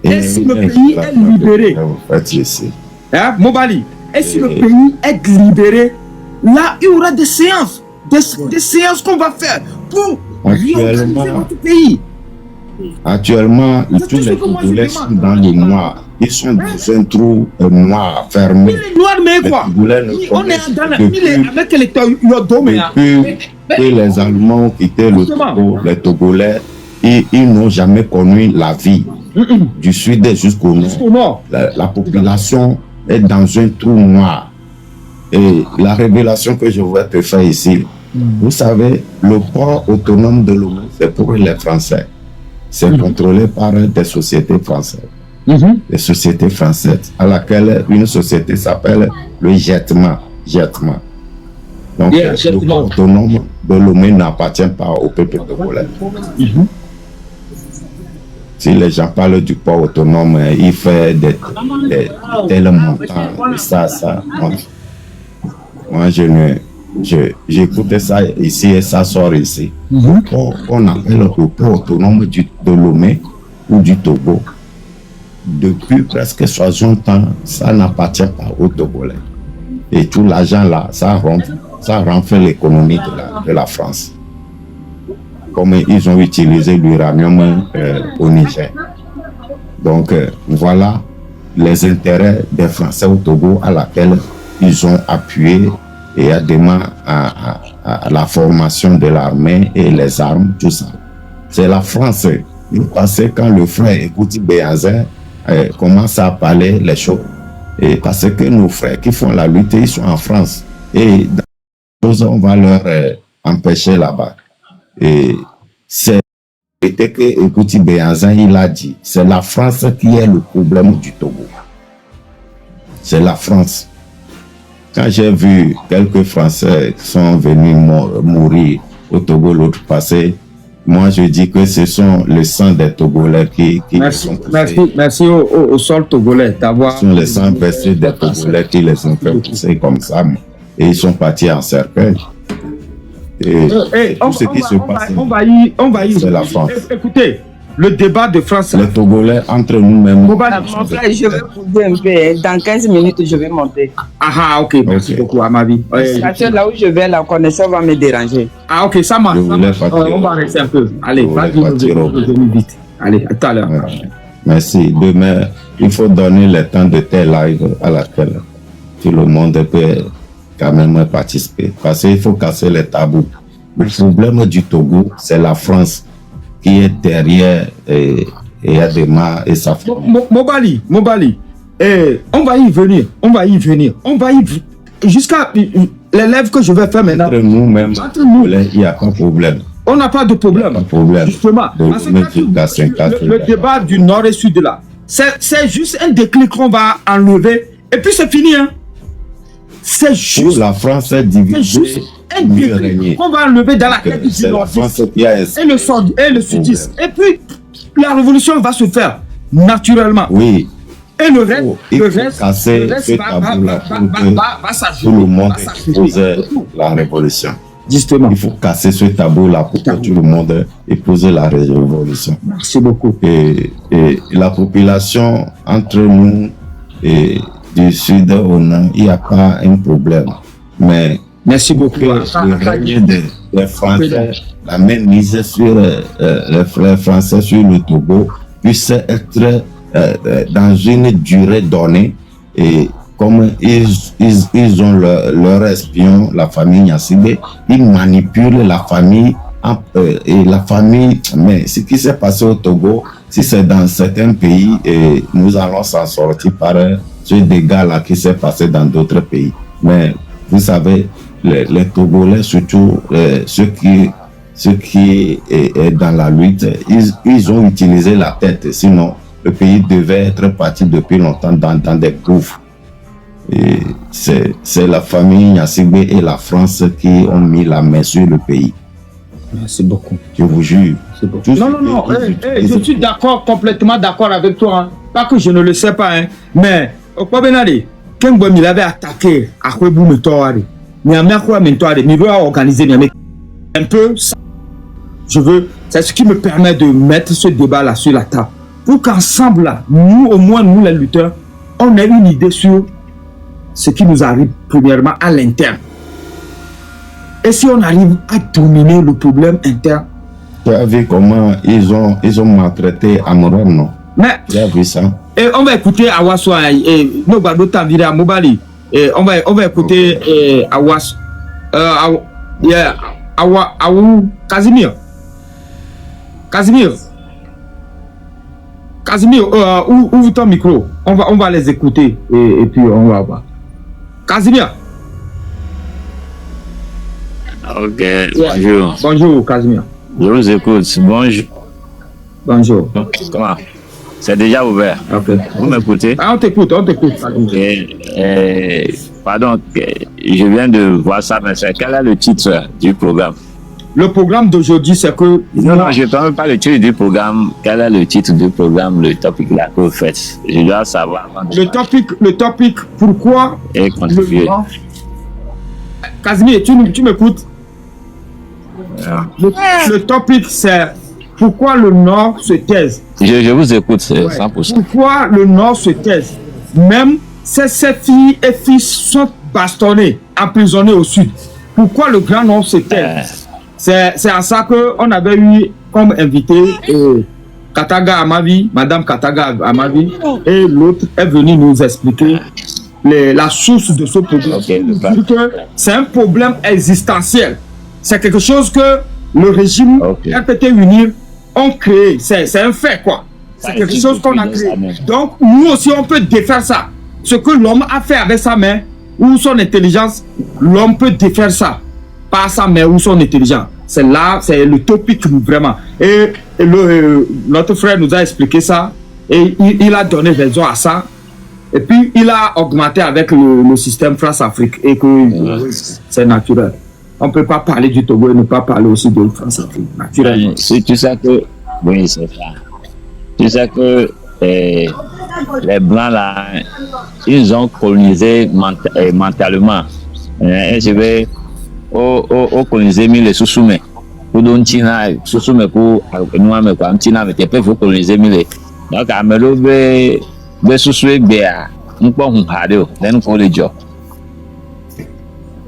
Et si le pays est libéré, Mobali, et si le pays est libéré, là, il y aura des séances, des séances qu'on va faire pour réorganiser notre pays. Actuellement, tous les Togolais sont dans le noir. Ils sont dans un trou noir, fermé. Il est noir, mais quoi? On est dans avec les Depuis que les Allemands ont quitté le Togo, les Togolais, ils n'ont jamais connu la vie. Du sud jusqu'au nord. La population est dans un trou noir. Et la révélation que je vais te faire ici, vous savez, le port autonome de Lomé, c'est pour les Français. C'est contrôlé par des sociétés françaises. Des sociétés françaises, à laquelle une société s'appelle le Jetma. Donc, le port autonome de Lomé n'appartient pas au peuple togolais. Si les gens parlent du port autonome, il fait des tels montants, ça. Moi, j'écoutais ça ici et ça sort ici. On appelle le port autonome de Lomé ou du Togo. Depuis presque 60 ans, ça n'appartient pas aux Togolais. Et tout l'argent là, ça renfle l'économie de la France. Comme ils ont utilisé l'uranium au Niger. Donc voilà les intérêts des Français au Togo à laquelle ils ont appuyé et à la formation de l'armée et les armes, tout ça. C'est la France. Il passait quand le frère Ekouti Béazin commence à parler les choses. Et parce que nos frères qui font la lutte, ils sont en France. Et dans les choses, on va leur empêcher là-bas. Et c'était que Ekouti Béazin, il a dit, c'est la France qui est le problème du Togo. C'est la France. Quand j'ai vu quelques Français qui sont venus mourir au Togo l'autre passé, moi je dis que ce sont le sang des Togolais qui sont poussés. Merci au sol togolais d'avoir. Ce sont les sangs versés des Togolais qui les ont fait pousser comme ça. Et ils sont partis en cercueil. Et tout ce qui se passe, c'est la France. Écoutez, le débat de France. Les Togolais, entre nous-mêmes. Mon frère, je vais poser un peu. Dans 15 minutes, je vais monter. Ah, ok. Merci beaucoup, à ma vie. Parce que là où je vais, la connexion va me déranger. Ah, ok, ça marche. On va rester un peu. Allez, vas-y, vite. Allez, à tout à l'heure. Merci. Demain, il faut donner le temps de tel live à laquelle tout le monde peut quand même participer. Parce qu'il faut casser les tabous. Le problème du Togo, c'est la France qui est derrière et Adema et sa famille. Mobali, on va y venir. Jusqu'à l'élève que je vais faire maintenant. Entre nous-mêmes, il n'y a pas de problème. On n'a pas de problème. Justement, parce que le débat du nord et sud là, c'est juste un déclic qu'on va enlever et puis c'est fini. Hein. C'est juste. Pour la France est divisée. Mieux régner. On va enlever dans la tête du nordiste et le sudiste. Et puis, la révolution va se faire naturellement. Oui. Et le reste va s'ajouter. Tout le monde épouse la révolution. Justement. Il faut casser ce tabou-là pour que tout le monde épouse la révolution. Merci beaucoup. Et la population, entre nous et du sud au nord, il n'y a pas un problème. Mais merci beaucoup. Le règne des Français, la même mise sur les Français sur le Togo puisse être dans une durée donnée. Et comme ils ont leur espion, la famille Nyassibé, ils manipulent la famille. Et la famille, mais ce qui s'est passé au Togo, si c'est dans certains pays, et nous allons s'en sortir par ce dégât-là qui s'est passé dans d'autres pays. Mais vous savez, les Togolais, surtout ceux qui est dans la lutte, ils ont utilisé la tête. Sinon, le pays devait être parti depuis longtemps dans des gouffres. Et c'est la famille Gnassingbé et la France qui ont mis la main sur le pays. Merci beaucoup. Je vous jure. Non. Je suis d'accord, complètement d'accord avec toi. Hein. Pas que je ne le sais pas, hein. Mais au Benari, quand il avait attaqué à Kwebou Metoare, il veut organiser un peu. C'est ce qui me permet de mettre ce débat là sur la table. Pour qu'ensemble, là, nous, au moins nous les lutteurs, on ait une idée sur ce qui nous arrive premièrement à l'interne. Et si on arrive à dominer le problème interne. Tu as vu comment ils ont maltraité Amorem, non? Mais tu as vu ça? Et on va écouter Awaswa et nos badotas viré à Mobali. Et on va écouter Awas. Casimir. Ouvre ton micro. On va les écouter et puis on va voir. Casimir. Ok, bonjour. Bonjour, Casimir. Je vous écoute. Bonjour. Bonjour. Comment? C'est déjà ouvert. Ok. Vous m'écoutez? Ah, on t'écoute. Pardon, je viens de voir ça, mais quel est le titre du programme? Le programme d'aujourd'hui, c'est que... Non, je ne parle pas le titre du programme. Quel est le titre du programme, le topic là que vous faites? Je dois savoir. Le topic, pourquoi... Et contribuer. Casimir, tu m'écoutes? Le topic, c'est pourquoi le Nord se taise. Je vous écoute, 100%. Pourquoi le Nord se taise? Même ces filles et fils sont bastonnés, emprisonnés au Sud. Pourquoi le Grand Nord se taise? C'est à ça qu'on avait eu comme invité Kataga Amavi, Madame Kataga Amavi, et l'autre est venu nous expliquer la source de ce problème. C'est un problème existentiel. C'est quelque chose que le régime RPT Unir ont créé. C'est un fait, quoi. C'est quelque chose qu'on a créé. Donc, nous aussi, on peut défaire ça. Ce que l'homme a fait avec sa main ou son intelligence, l'homme peut défaire ça par sa main ou son intelligence. C'est là, c'est le topic vraiment. Et notre frère nous a expliqué ça et il a donné raison à ça. Et puis, il a augmenté avec le système France-Afrique et que c'est naturel. On ne peut pas parler du Togo et ne pas parler aussi de France-Afrique, naturellement. Tu sais que... Oui, c'est ça. Tu sais que les Blancs, là, ils ont colonisé mentalement. Et je vais coloniser les sous-soumets. Pour donc, sous-soumets pour nous, mais tu peux coloniser les. Donc, à me lever, les sous-soumets, nous pouvons parler, nous pouvons les jobs.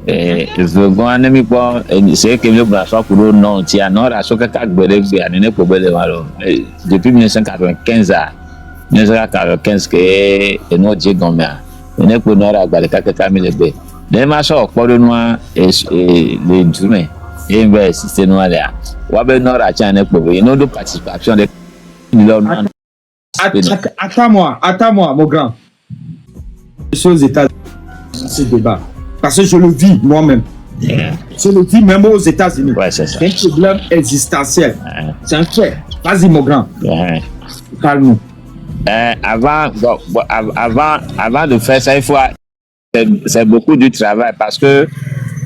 Et c'est que le brassard pour le nom, il y a un autre aspect depuis 1995, 1995, que nous disons combien. On est pour nous à Baleka Camille B. Les machins pour le noir et les tournées. Et bien, si c'est noir là. Ou bien, nous à Tchane pour une autre participation de. Attends-moi, mon grand. Je suis aux États-Unis, ce débat. Parce que je le vis moi-même. Je le vis même aux États-Unis. Ouais, c'est ça. C'est un problème existentiel. C'est un fait. Vas-y, mon grand. Parle-nous. Avant de faire ça, il faut. C'est beaucoup du travail parce que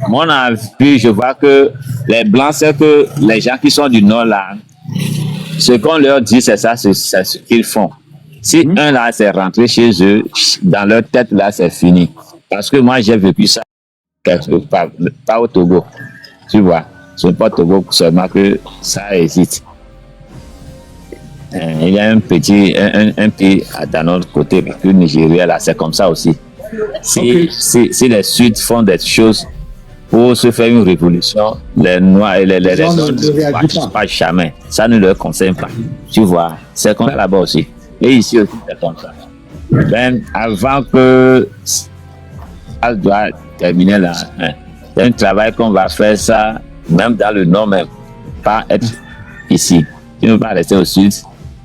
mon avis, je vois que les Blancs, c'est que les gens qui sont du Nord là, ce qu'on leur dit, c'est ça, c'est ce qu'ils font. Si un là, c'est rentré chez eux, dans leur tête là, c'est fini. Parce que moi, j'ai vécu ça pas au Togo. Tu vois, ce n'est pas au Togo seulement que ça existe. Il y a un pays dans notre côté, le Nigeria, là, c'est comme ça aussi. Si les Suds font des choses pour se faire une révolution, les Noirs et les Noirs ne participent pas jamais. Ça ne leur concerne pas. Tu vois, c'est comme ça là-bas aussi. Et ici aussi, c'est comme ça. Même avant que ça doit terminer là, c'est un travail qu'on va faire ça, même dans le Nord, même pas être ici. Tu ne peux pas rester au Sud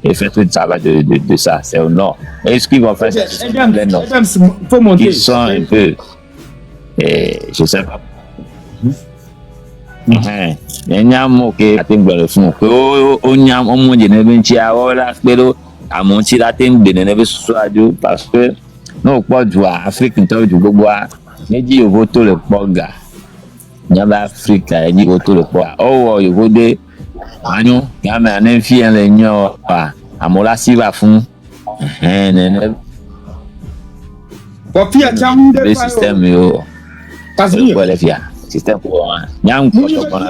et faire tout le travail de ça, c'est au Nord. Et ce qu'ils vont faire, c'est les Nord. Ils sont un peu, je ne sais pas. nyam oke atem gbele fun o nyam o mo je ne be nchi a o la pero amon ti la tem de ne be so ajo parce que no po ju Afrique nto ju gbogbo a meji owo to le po ga nyaba Afrique e ni o to le po o wo yo de anu ga me anen fi en le nyo pa amola si va fun ne Kwa pia chamu de le système yo Casimir. Voilà, via système pour nyam ko to kon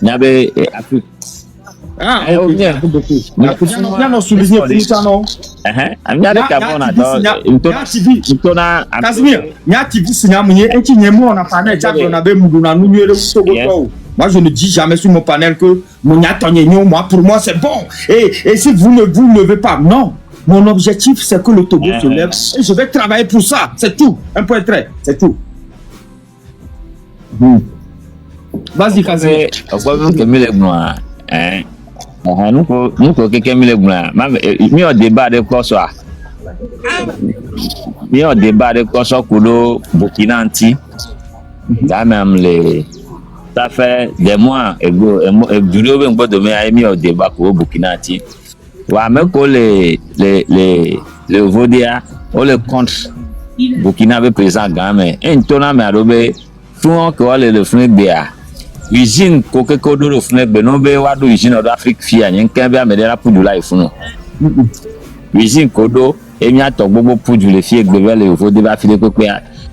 nyabe Afrique. Ah, ok. bien. Bien no souligner pour ça non. Amia de carbone à Casimir, nya TV sinya munye enchi nyemo na panel champion na be mudu na nu nyele Togo. Moi je ne dis jamais sur mon panel que mon tonye nyo moi pour moi c'est bon. Et si vous ne vous levez pas, non. Mon objectif, c'est que le Togo se lève et je vais travailler pour ça. C'est tout. Un point trait. C'est tout. Vas-y, Kazé. Nous, quelqu'un mis au débat de quoi soit. Mis au débat de quoi soit Kudo, Burkina Anti. Même les. Ça fait des mois et du lieu où on peut donner mis au débat pour Burkina Anti. Ouais, même que les Vodia, on le contre Burkina avait présent gamin. Et une tonne mais adobé, souvent que le flingue béa. Usine Coca-Cola le flingue benobe wado usine d'Afrique fia, n'y a qu'un béa mais de la poudre là il faut non. Usine Kodo et m'y a tout beaucoup poudre le fier global le Vodia filer que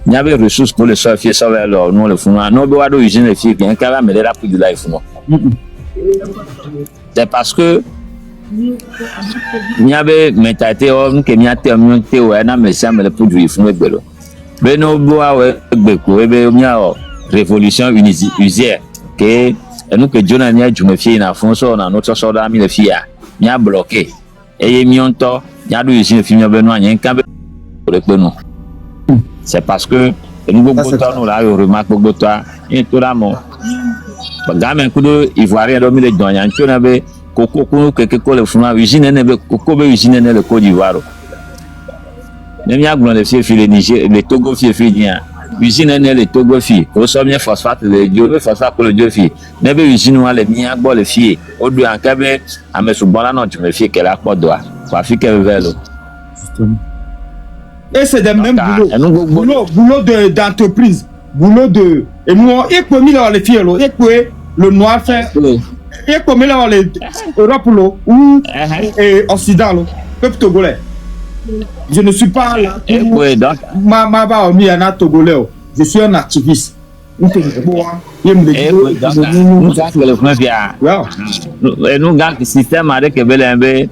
il y avait ressources pour le surfer sur leur non le fond. Non be wado usine le fier, n'y a qu'un mais de la poudre là il faut non. C'est parce que nyabe mentalité on que nya terminité ouais na me ça me le produit fun egbelo be no bo awe egbe ko ebe nya révolution usière que nous que Jonah nya jume fie na fon so na no so da mi le fia nya bloqué et mi onto nya do usine fi mi be no anya nka be le pe no c'est parce que nous gbogbo to no la yo remarque gbogbo to en to la mo ba men kudo ivoirien do mi le don nya ncho na be Coco que le fuma usine ne be Coco be usine ne le Côte d'Ivoire. Ne mi agblon le fie le Niger le Togo fie dia. Usine ne le Togo fie. O so bien phosphate le dio le phosphate le dio fie. Ne be usine wa le mi agbo le fie. O do an ka be amesu bon la non tu me fie que la po doa. Kwa fie que velo. Et c'est des mêmes boulot d'entreprise, boulot de et moi et comme il a les filles et que le noir fait et comme il a les Europe ou Occident peuple togolais. Je ne suis pas là. Je suis un activiste. Nous gars le système avec Belembe.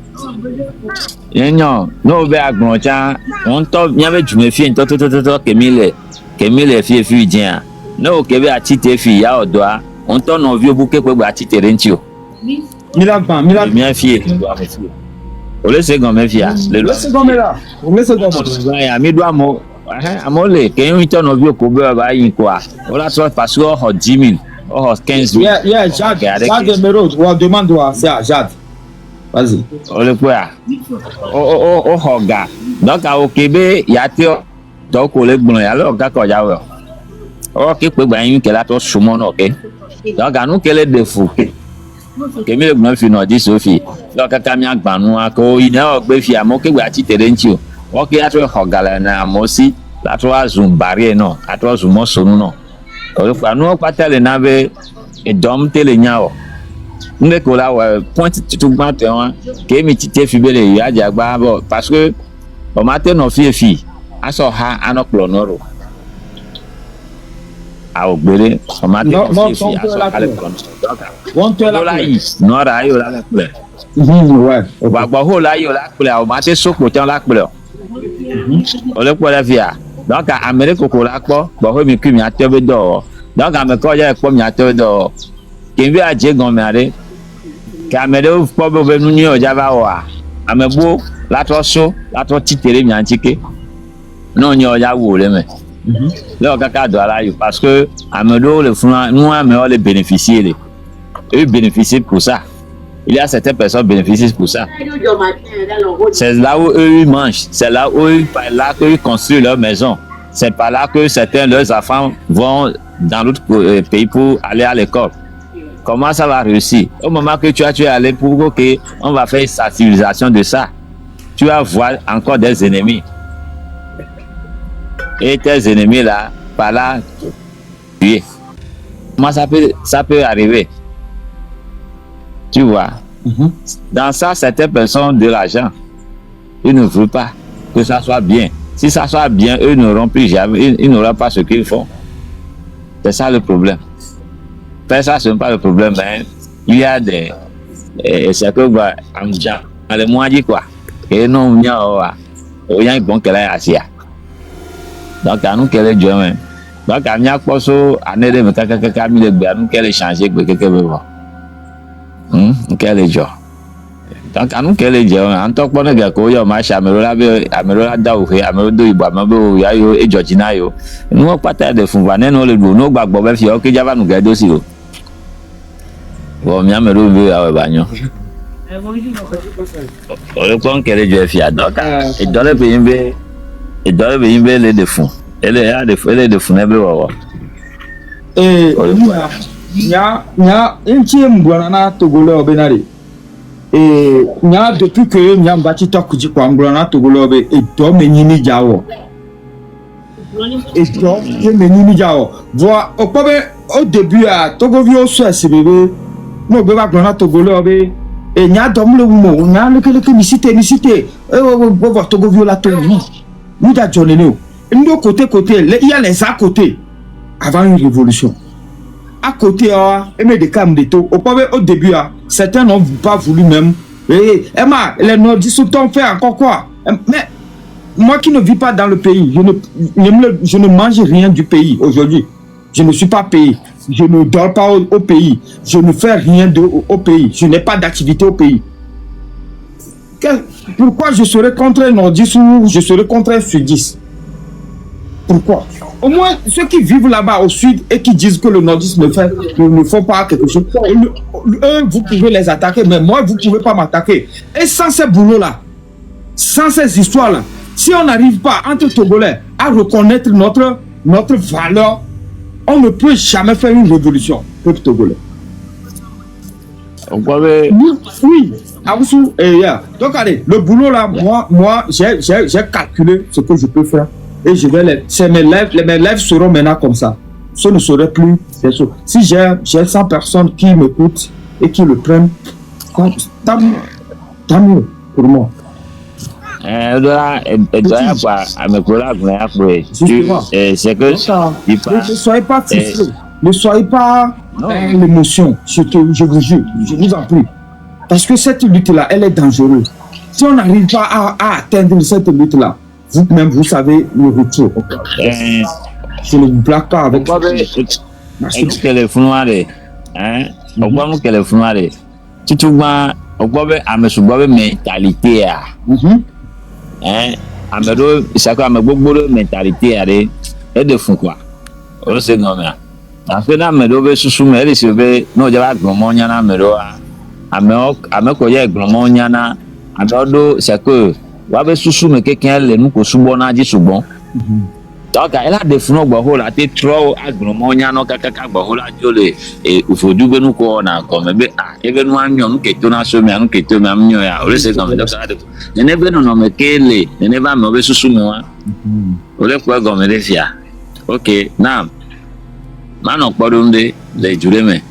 Non, no be agboncha. On to nyabe jume fi nto to kemile fi fi dia. No kebe atite fi ya odoa. On to no vi obuke pe gba atite rentio. Milagban mi fi ole se gan me fi a. Le se gan me la. O le se gan mo. Ya mi do amo. Amole ke yin to no vi okobe ba yin ko a. O la so parce que o 10 000, o 15 000. Yeah, Jade Mero, on demande c'est à Jade. Vas-y. Ole quoi? O hoga. Donc a okebe ya te to ko le gbon ya lo ga ko ja we. O ke pe gba yin ke la to sumo no ke. Donc anu ke le defu. Ke mi le gbon fi no di Sophie. Donc ka mi agbanu ko ina o gbe fi amo ke gba ti tere nti o. O ke ya to hoga la na mo si la to azun barrier no, a to zumo sonu no. Ole kwa nu o patele na be e dom tele nya o. Nde ko la point tout matin que mi tite fi bele ya jagba bo parce que o matin no fi aso ha anoklo noro a ogbere o matin no fi aso ale kon won te la yi no ra yo la ple ouais o gba ho la yo la ple o matin sopo tan la ple o le ko la fi a donc America ko la po bo ho mi ku mi atebe do donc America ya po mi atebe do kembi aje gan mi are Caméro pour venir au Java amebo la trosso la trotitere mi antike non yo ya wo le me le kaka do ala yo parce que amedo le font nous on les bénéficier eux bénéficient pour ça il y a certaines personnes bénéficient pour ça c'est là où eux ils mangent c'est là où ils construisent leur maison c'est par là que certains leurs enfants vont dans d'autres pays pour aller à l'école. Comment ça va réussir? Au moment que tu es allé pour que on va faire sa civilisation de ça, tu vas voir encore des ennemis. Et tes ennemis là, par là, tuer. Comment ça peut arriver? Tu vois? Dans ça, certaines personnes ont de l'argent. Ils ne veulent pas que ça soit bien. Si ça soit bien, eux n'auront plus jamais, ils n'auront pas ce qu'ils font. C'est ça le problème. Faire ça, ce n'est pas le problème. Hein. Il y a des. C'est que, les moyens dit quoi? Et non, il y a un bon qu'elle est assise. Donc, à nous qu'elle est Dieu même. Donc, à nous, année de nous qu'elle est changée, qu'elle est Dieu. Donc, à nous qu'elle est Dieu. En tant que bonne gars, il y a un match à Amerola Daoué, Amerodo Ibamabo, Yayo et Georgina. Nous, on pas de fou, nous, le bout, nous, Babel, qui va nous garder aussi. Bon, bien, me lever à Bagnon. Le point qu'elle est Dieu fière. Donc, il doit le payer. Il doit le payer les défauts. Elle est de fou, et il y a un tième Guanana Togolo Benari. Et il y a depuis que il y a un bâtiment qui Guanana Togolo et Dom et Nini Diao. Et Dom et Nini Diao. Voilà, au début, à Togovio, c'est bébé. Nous, bébé, Guanana Togolo et il y a Dom le Moumo. Il y a le Missité. Et Togovio la Togo. Nous, d'Adjonelio. Nous, côté, il y a les à côté avant une révolution. À côté, il y a des camps de taux. Au début, certains n'ont pas voulu même. Et les nordistes ont fait encore quoi? Mais moi qui ne vis pas dans le pays, je ne mange rien du pays aujourd'hui. Je ne suis pas payé. Je ne dors pas au pays. Je ne fais rien au pays. Je n'ai pas d'activité au pays. Pourquoi je serais contre un nordiste ou je serais contre un sudiste? Pourquoi? Au moins, ceux qui vivent là-bas au sud et qui disent que le nordiste ne font pas quelque chose, eux, vous pouvez les attaquer, mais moi, vous ne pouvez pas m'attaquer. Et sans ces boulots-là, sans ces histoires-là, si on n'arrive pas, entre Togolais, à reconnaître notre valeur, on ne peut jamais faire une révolution, peuple togolais. Oui. Donc, allez, le boulot là, moi j'ai calculé ce que je peux faire. Et je vais mes lèvres seront maintenant comme ça. Ce ne serait plus des choses. Si j'ai 100 personnes qui m'écoutent et qui le prennent, tant mieux pour moi. C'est que ne soyez pas frustrés. Ne soyez pas l'émotion. Je vous jure, je vous en prie. Parce que cette lutte-là, elle est dangereuse. Si on n'arrive pas à atteindre cette lutte-là, vous-même, vous savez le retour. Je ne vous blague pas avec ça. Merci. Si tu vois, on peut avoir une mentalité. C'est quoi, beaucoup de mentalité. Et de fou quoi. On sait non, mais. Parce que là, mais l'obé sous mais les surveillent. Non, il y a Glomoniana, mais là, Amekoya Glomoniana, Adodo, c'est que. Wabe susu me quelqu'un le nous ko subo na ji subo donc elle a des funu gbo la te tro agromo nya no kaka gbo la jole e ufodu be nu ko na ko me be ebe nu anyo nu keto na so me anu keto me amnyo ya ole se kan me do sa de ne be no me kele ne ba me obe susu me wa ole ko go me le fia okay now man okpodo nde le jure me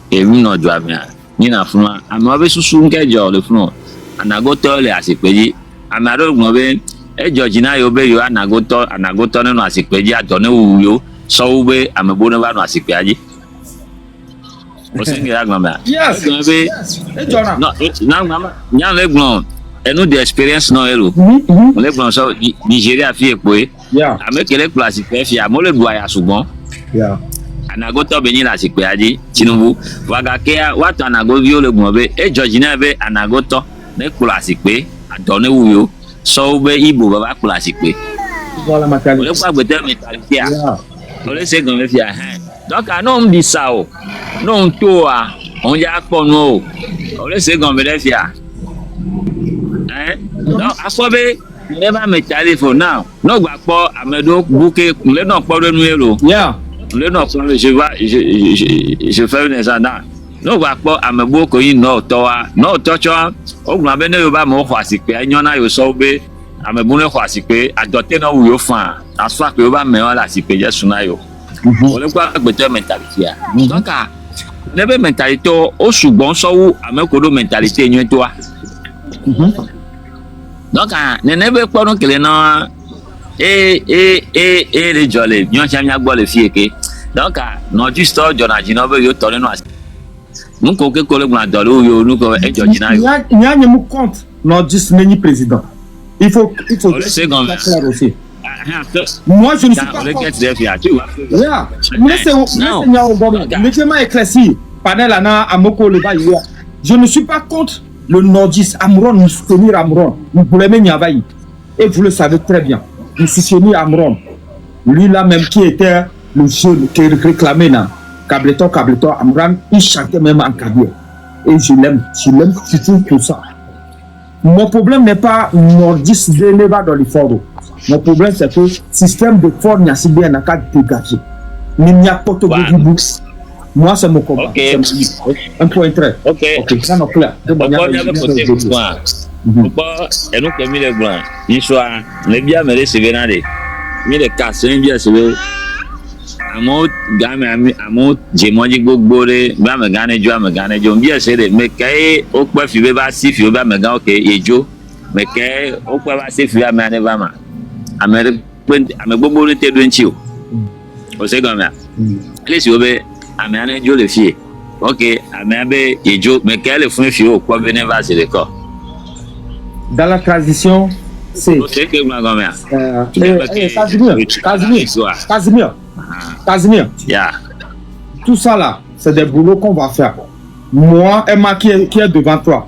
e mi no jo amia ni na funu am obe susu nke jo le funu anagoto le asipeji amaro gbobe e Georgina yo be yo anagoto no asipeji atone wuyo so ube amebo no ba no asipeji o singe agba yes no na mama nya le gbon enu the experience no elo le gbon so Nigeria fi epo amekele classique fi amole du aya sugbon anagoto be ni la asipeji Tinubu waga ke watu anagovio le gbobe e Georgina be anagoto ne classique atone wuyo so ube Igbo baba classique voilà ma qualité le pa gbete mentality o le se gan le fi donc anon di sa o non to on ya po no o le se gan le fi donc afobe never mentality for now no gba po amedo buke le no po nu ero le Nord, je fais une exemple. Nous va pas à me beaucoup in Nord, toi, tu vois, au moins, ben, il va me voir si que, il y en a eu sauvé, à me bonner voir si que, à doter non ou au fin, à soit que va me la si que, ya sunayo. On le voit que tu as mentalité. Donc, la mentalité, au sous-bon, ça ou, à me coller mentalité, n'y toi. Donc, ne n'avez pas donc les noms. Les jolly, nous avons les filles qui. Donc, notre histoire, Jonathan, nous tourner nous. Nous, quelques collègues nous donnent nous comme un Jonathan. Il y a un compte, notre mini président. Il faut c'est comme clair aussi. Moi, je ne suis pas contre. Je ne suis pas contre le nordiste Amron, nous soutenir Amron. Nous voulons Niavaï. Et vous le savez très bien. Nous soutenir Amron. Lui là même qui était le jeune qui réclamait là. Cableton, Amron, il chantait même en cabine. Et je l'aime surtout pour ça. Mon problème n'est pas nordiste de l'Eva dans les forts. Mon problème c'est que le système de fort n'y a si bien qu'à dégager. Il n'y a pas de bout. Moi c'est mon combat. Un point très. Ok. Ça n'est clair. Pourquoi et nous comme les blancs, il soit les biens me laisser venir. Mais les cas, c'est bien c'est Amot game amot jemoji gogbore ba me gane jo bien c'est mais kay o pa fi be ba si fi ba me ga okay ejo me kay o pa ba si fi ba me ane ba ma amere ame gogbore te do nchi o se go me le si obe ame ane jo le fi OK ame abe ejo me kay le fun fi o kwa venir va c'est le corps dans la transition c'est que moi go me Casimir, yeah. Tout ça là, c'est des boulots qu'on va faire. Moi, Emma qui est devant toi,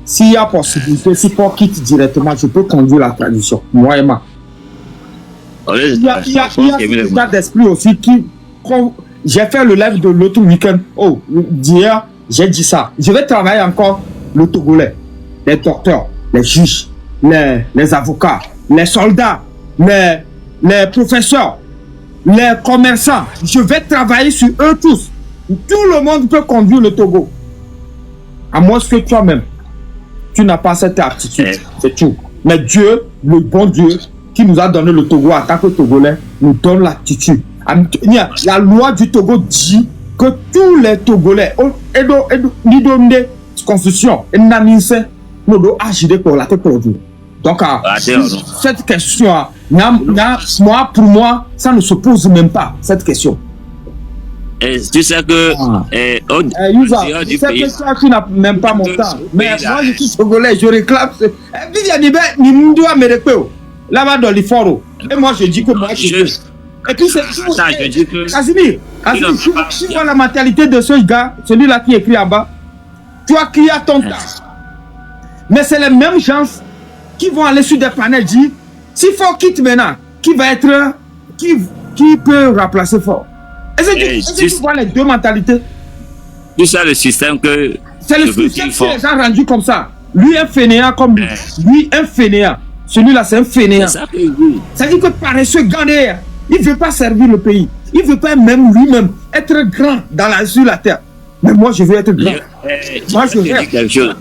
s'il y a possibilité, si Paul quitte directement, je peux conduire la tradition. Moi, Emma. Il y a l'état d'esprit aussi qui. J'ai fait le live de l'autre week-end. Oh, d'hier, j'ai dit ça. Je vais travailler encore le Togolais, les docteurs, les juges, les avocats, les soldats, les professeurs. Les commerçants, je vais travailler sur eux tous. Tout le monde peut conduire le Togo. À moins que toi-même, tu n'as pas cette aptitude. C'est tout. Mais Dieu, le bon Dieu, qui nous a donné le Togo en tant que Togolais, nous donne l'aptitude. La loi du Togo dit que tous les Togolais, constitution, donc, cette question, moi, pour moi, ça ne se pose même pas, cette question. Et tu sais que... tu sais que ça, tu n'as même pas mon temps. Mais moi, je suis Togolais, je réclame... Là-bas dans les forums. Et moi, je dis que moi, je veux. Et puis, c'est tout. Casimir, tu vois la mentalité de ce gars, celui-là qui écrit en bas. Toi qui as ton temps. Mais c'est les mêmes gens qui vont aller sur des panels dire si Fort quitte maintenant, qui va être qui peut remplacer Fort. Est-ce que tu vois les deux mentalités? C'est ça le système que c'est le système qui les a rendus comme ça. Lui un fainéant comme lui. Lui un fainéant. Celui-là c'est un fainéant. Ça veut dire que paresseux gagné, il ne veut pas servir le pays. Il ne veut pas même lui-même être grand sur la terre. Mais moi je veux être grand. Moi je veux quelque chose.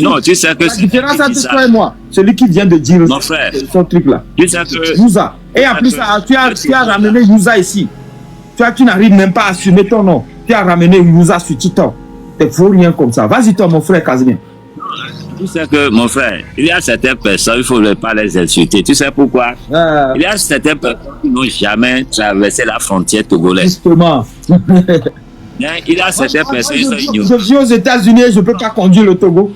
Non, tu sais que la différence entre toi et moi, celui qui vient de dire mon frère, son truc là. Tu sais que Youza. Et en plus, tu as ramené Youza ici. Tu n'arrives même pas à assumer ton nom. Tu as ramené Youza sur Titan. Tu ne faut rien comme ça. Vas-y toi mon frère Casimir. Tu sais que mon frère, il y a certaines personnes, il ne faut pas les insulter. Tu sais pourquoi? Il y a certaines personnes qui n'ont jamais traversé la frontière togolaise. Justement. Il y a certaines personnes qui sont ignorées. Je vis aux États-Unis et je ne peux pas conduire le Togo.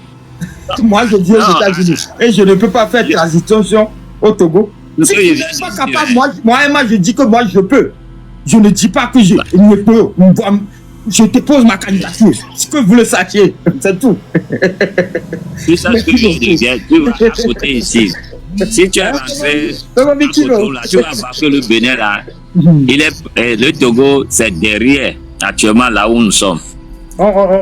Moi, je vis aux États-Unis et je ne peux pas faire transition au Togo. Si tu n'es pas capable, moi, je dis que moi, je peux. Je ne dis pas que je ne peux. Je te pose ma candidature. Ce que vous le sachiez, c'est tout. Tu sais ce que je dis, tu vas à côté ici. Si tu es rentré, tu vas voir que le Bénin, là, le Togo, c'est derrière, actuellement, là où nous sommes. On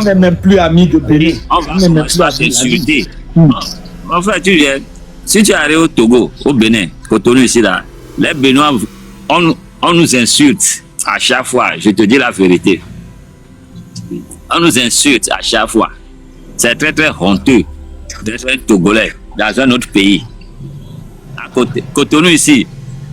n'est même plus amis de Bénin. On n'est même plus insultés. En fait, tu viens, si tu arrives au Togo, au Bénin, Cotonou ici, là, les Béninois, on nous insulte. à chaque fois, je te dis la vérité. On nous insulte à chaque fois. C'est très très honteux d'être un Togolais dans un autre pays. À côté, Cotonou ici.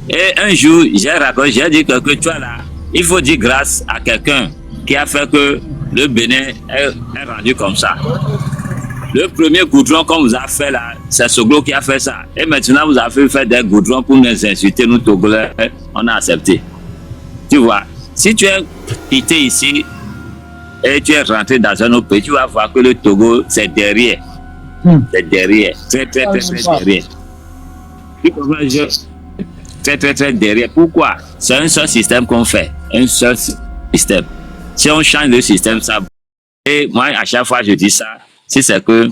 Et un jour, j'ai dit que tu vois là, il faut dire grâce à quelqu'un qui a fait que le Bénin est rendu comme ça. Le premier goudron qu'on vous a fait là, c'est Soglo qui a fait ça. Et maintenant, vous avez fait des goudrons pour nous insulter, nous Togolais, on a accepté. Tu vois, si tu es quitté ici et tu es rentré dans un autre pays, tu vas voir que le Togo, c'est derrière. C'est derrière. Très, très, très, très derrière. Tu comprends, très, très, très derrière. Pourquoi? C'est un seul système qu'on fait. Un seul système. Si on change le système, ça. Et moi, à chaque fois, je dis ça. Si c'est que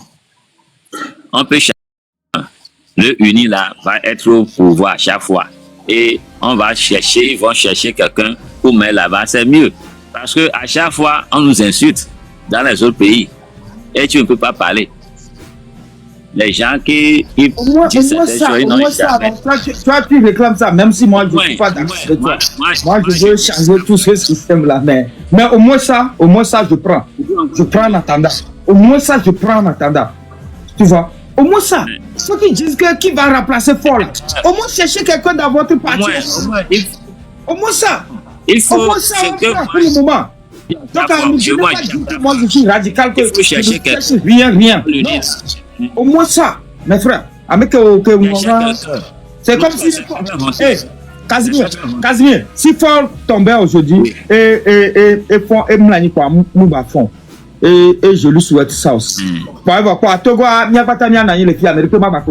on peut changer, le uni là va être au pouvoir à chaque fois. Et on va chercher, ils vont chercher quelqu'un pour mettre là-bas, c'est mieux. Parce que à chaque fois, on nous insulte dans les autres pays. Et tu ne peux pas parler. Les gens qui au moins ça, toi, tu réclames ça, même si moi je ne suis pas d'accord avec toi. Moi, je veux changer tout ce système-là. Mais au moins ça, je prends. Je prends en attendant. Au moins ça, je prends en attendant. Tu vois? Au moins ça. Ceux qui disent que qui va remplacer Fort là. Au moins chercher quelqu'un dans votre parti. Au moins ça. Il faut. Au moins ça, pour le moment. Donc, moi, je suis radical que je chercher quelqu'un. Rien. Non. Au moins ça, mes frères. C'est comme si. Casimir, si Fort tombait aujourd'hui et Mlani quoi, Mouba fond. Et je lui souhaite ça aussi. Quoi, Togo, il n'y a pas de temps, les filles américaines, ma bac.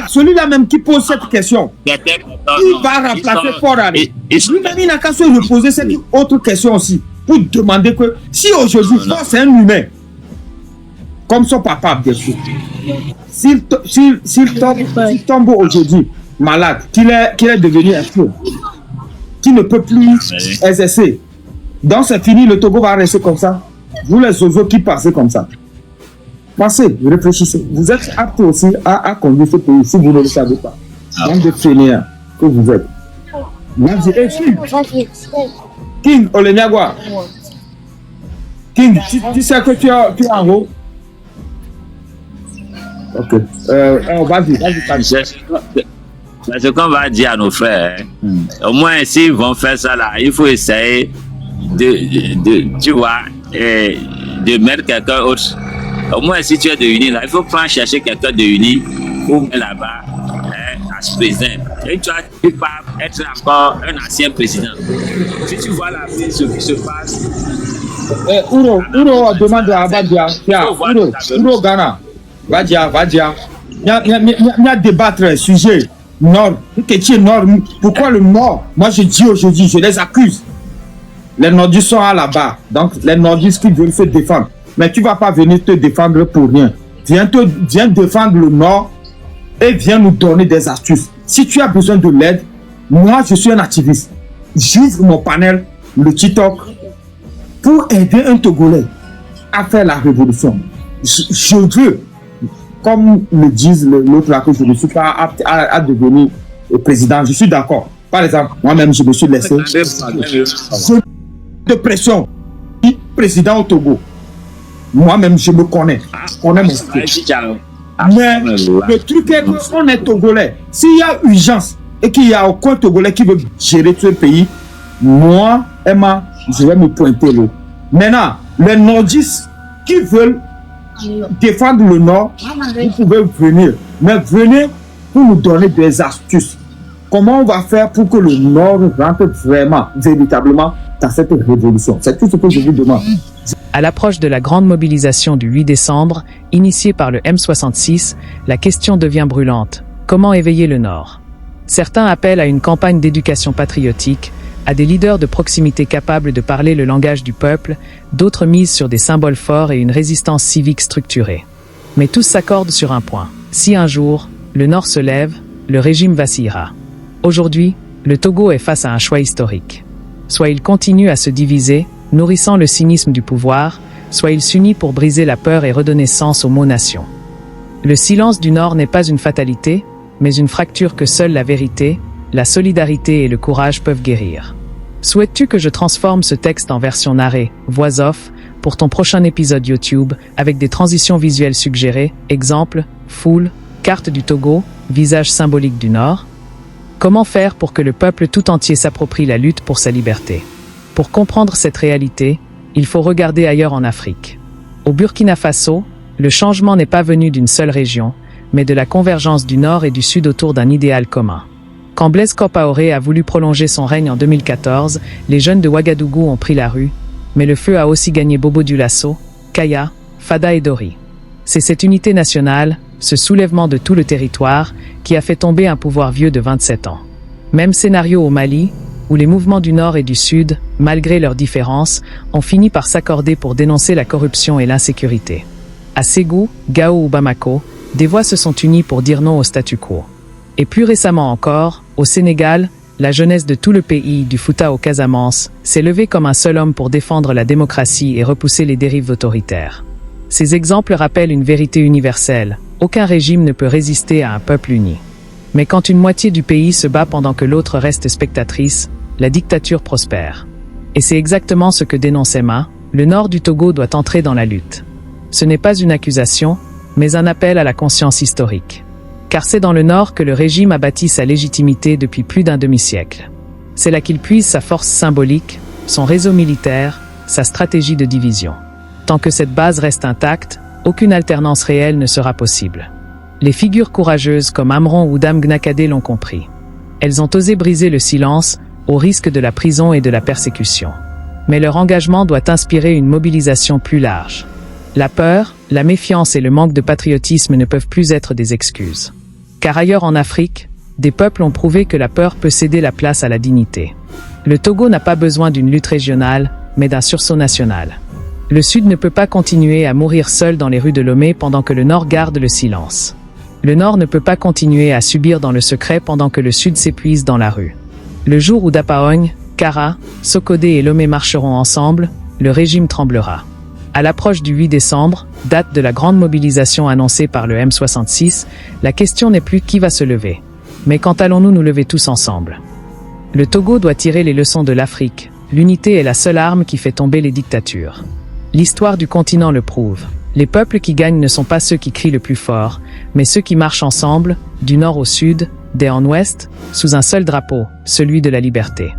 Celui-là même qui pose cette question, il va remplacer Fort Allé. Lui-même, il n'a qu'à se reposer cette autre question aussi, pour demander que si aujourd'hui Fort c'est un humain, comme son papa, bien sûr, s'il tombe aujourd'hui malade, qu'il est devenu un fou, qui ne peut plus exercer, donc c'est fini, le Togo va rester comme ça. Vous les oiseaux qui passez comme ça. Pensez, réfléchissez. Vous êtes apte aussi à conduire ce pays si vous ne le savez pas. Donc de fainéants que vous êtes. King Oleniagwa. King, tu sais que tu es en haut. Ok. Vas-y. C'est ce qu'on va dire à nos frères. Au moins, s'ils vont faire ça là, il faut essayer tu vois, de mettre quelqu'un autre. Au moins, si tu es de uni là, il faut prendre chercher quelqu'un de uni pour mettre là-bas à ce président. Et tu vas pas être encore un ancien président. Si tu vois la vie, ce qui se passe. Uro demande à Badia. Uro Ghana. Badia. Il y a débattre un sujet. Nord. Nord. Pourquoi le Nord? Moi, je dis aujourd'hui, je les accuse. Les nordistes sont à la barre. Donc, les nordistes qui veulent se défendre. Mais tu ne vas pas venir te défendre pour rien. Viens défendre le Nord et viens nous donner des astuces. Si tu as besoin de l'aide, moi, je suis un activiste. J'ouvre mon panel, le TikTok, pour aider un Togolais à faire la révolution. Je veux, comme le disent l'autre là, que je ne suis pas apte à devenir président. Je suis d'accord. Par exemple, moi-même, je me suis laissé de pression. Président au Togo. Moi-même, je me connais. Je connais mon style. Mais le truc est qu'on est Togolais. S'il y a urgence et qu'il n'y a aucun Togolais qui veut gérer ce pays, moi, Emma, je vais me pointer là. Maintenant, les nordistes qui veulent défendre le Nord, vous pouvez venir. Mais venez pour nous donner des astuces. Comment on va faire pour que le Nord rentre vraiment, véritablement, dans cette révolution? C'est tout ce que je vous demande. À l'approche de la grande mobilisation du 8 décembre, initiée par le M66, la question devient brûlante. Comment éveiller le Nord? Certains appellent à une campagne d'éducation patriotique, à des leaders de proximité capables de parler le langage du peuple, d'autres misent sur des symboles forts et une résistance civique structurée. Mais tous s'accordent sur un point. Si un jour, le Nord se lève, le régime vacillera. Aujourd'hui, le Togo est face à un choix historique. Soit il continue à se diviser, nourrissant le cynisme du pouvoir, soit il s'unit pour briser la peur et redonner sens au mot nation. Le silence du Nord n'est pas une fatalité, mais une fracture que seule la vérité, la solidarité et le courage peuvent guérir. Souhaites-tu que je transforme ce texte en version narrée, voix off, pour ton prochain épisode YouTube, avec des transitions visuelles suggérées, exemple, foule, carte du Togo, visage symbolique du Nord? Comment faire pour que le peuple tout entier s'approprie la lutte pour sa liberté? Pour comprendre cette réalité, il faut regarder ailleurs en Afrique. Au Burkina Faso, le changement n'est pas venu d'une seule région, mais de la convergence du Nord et du Sud autour d'un idéal commun. Quand Blaise Compaoré a voulu prolonger son règne en 2014, les jeunes de Ouagadougou ont pris la rue, mais le feu a aussi gagné Bobo Dioulasso, Kaya, Fada et Dori. C'est cette unité nationale, ce soulèvement de tout le territoire, qui a fait tomber un pouvoir vieux de 27 ans. Même scénario au Mali, où les mouvements du Nord et du Sud, malgré leurs différences, ont fini par s'accorder pour dénoncer la corruption et l'insécurité. À Ségou, Gao ou Bamako, des voix se sont unies pour dire non au statu quo. Et plus récemment encore, au Sénégal, la jeunesse de tout le pays, du Fouta au Casamance, s'est levée comme un seul homme pour défendre la démocratie et repousser les dérives autoritaires. Ces exemples rappellent une vérité universelle. Aucun régime ne peut résister à un peuple uni. Mais quand une moitié du pays se bat pendant que l'autre reste spectatrice, la dictature prospère. Et c'est exactement ce que dénonce Emma, le nord du Togo doit entrer dans la lutte. Ce n'est pas une accusation, mais un appel à la conscience historique. Car c'est dans le nord que le régime a bâti sa légitimité depuis plus d'un demi-siècle. C'est là qu'il puise sa force symbolique, son réseau militaire, sa stratégie de division. Tant que cette base reste intacte, aucune alternance réelle ne sera possible. Les figures courageuses comme Amron ou Dame Gnakadé l'ont compris. Elles ont osé briser le silence, au risque de la prison et de la persécution. Mais leur engagement doit inspirer une mobilisation plus large. La peur, la méfiance et le manque de patriotisme ne peuvent plus être des excuses. Car ailleurs en Afrique, des peuples ont prouvé que la peur peut céder la place à la dignité. Le Togo n'a pas besoin d'une lutte régionale, mais d'un sursaut national. Le Sud ne peut pas continuer à mourir seul dans les rues de Lomé pendant que le Nord garde le silence. Le Nord ne peut pas continuer à subir dans le secret pendant que le Sud s'épuise dans la rue. Le jour où Dapaogne, Kara, Sokodé et Lomé marcheront ensemble, le régime tremblera. À l'approche du 8 décembre, date de la grande mobilisation annoncée par le M66, la question n'est plus qui va se lever. Mais quand allons-nous nous lever tous ensemble? Le Togo doit tirer les leçons de l'Afrique. L'unité est la seule arme qui fait tomber les dictatures. L'histoire du continent le prouve. Les peuples qui gagnent ne sont pas ceux qui crient le plus fort, mais ceux qui marchent ensemble, du nord au sud, d'est en ouest, sous un seul drapeau, celui de la liberté.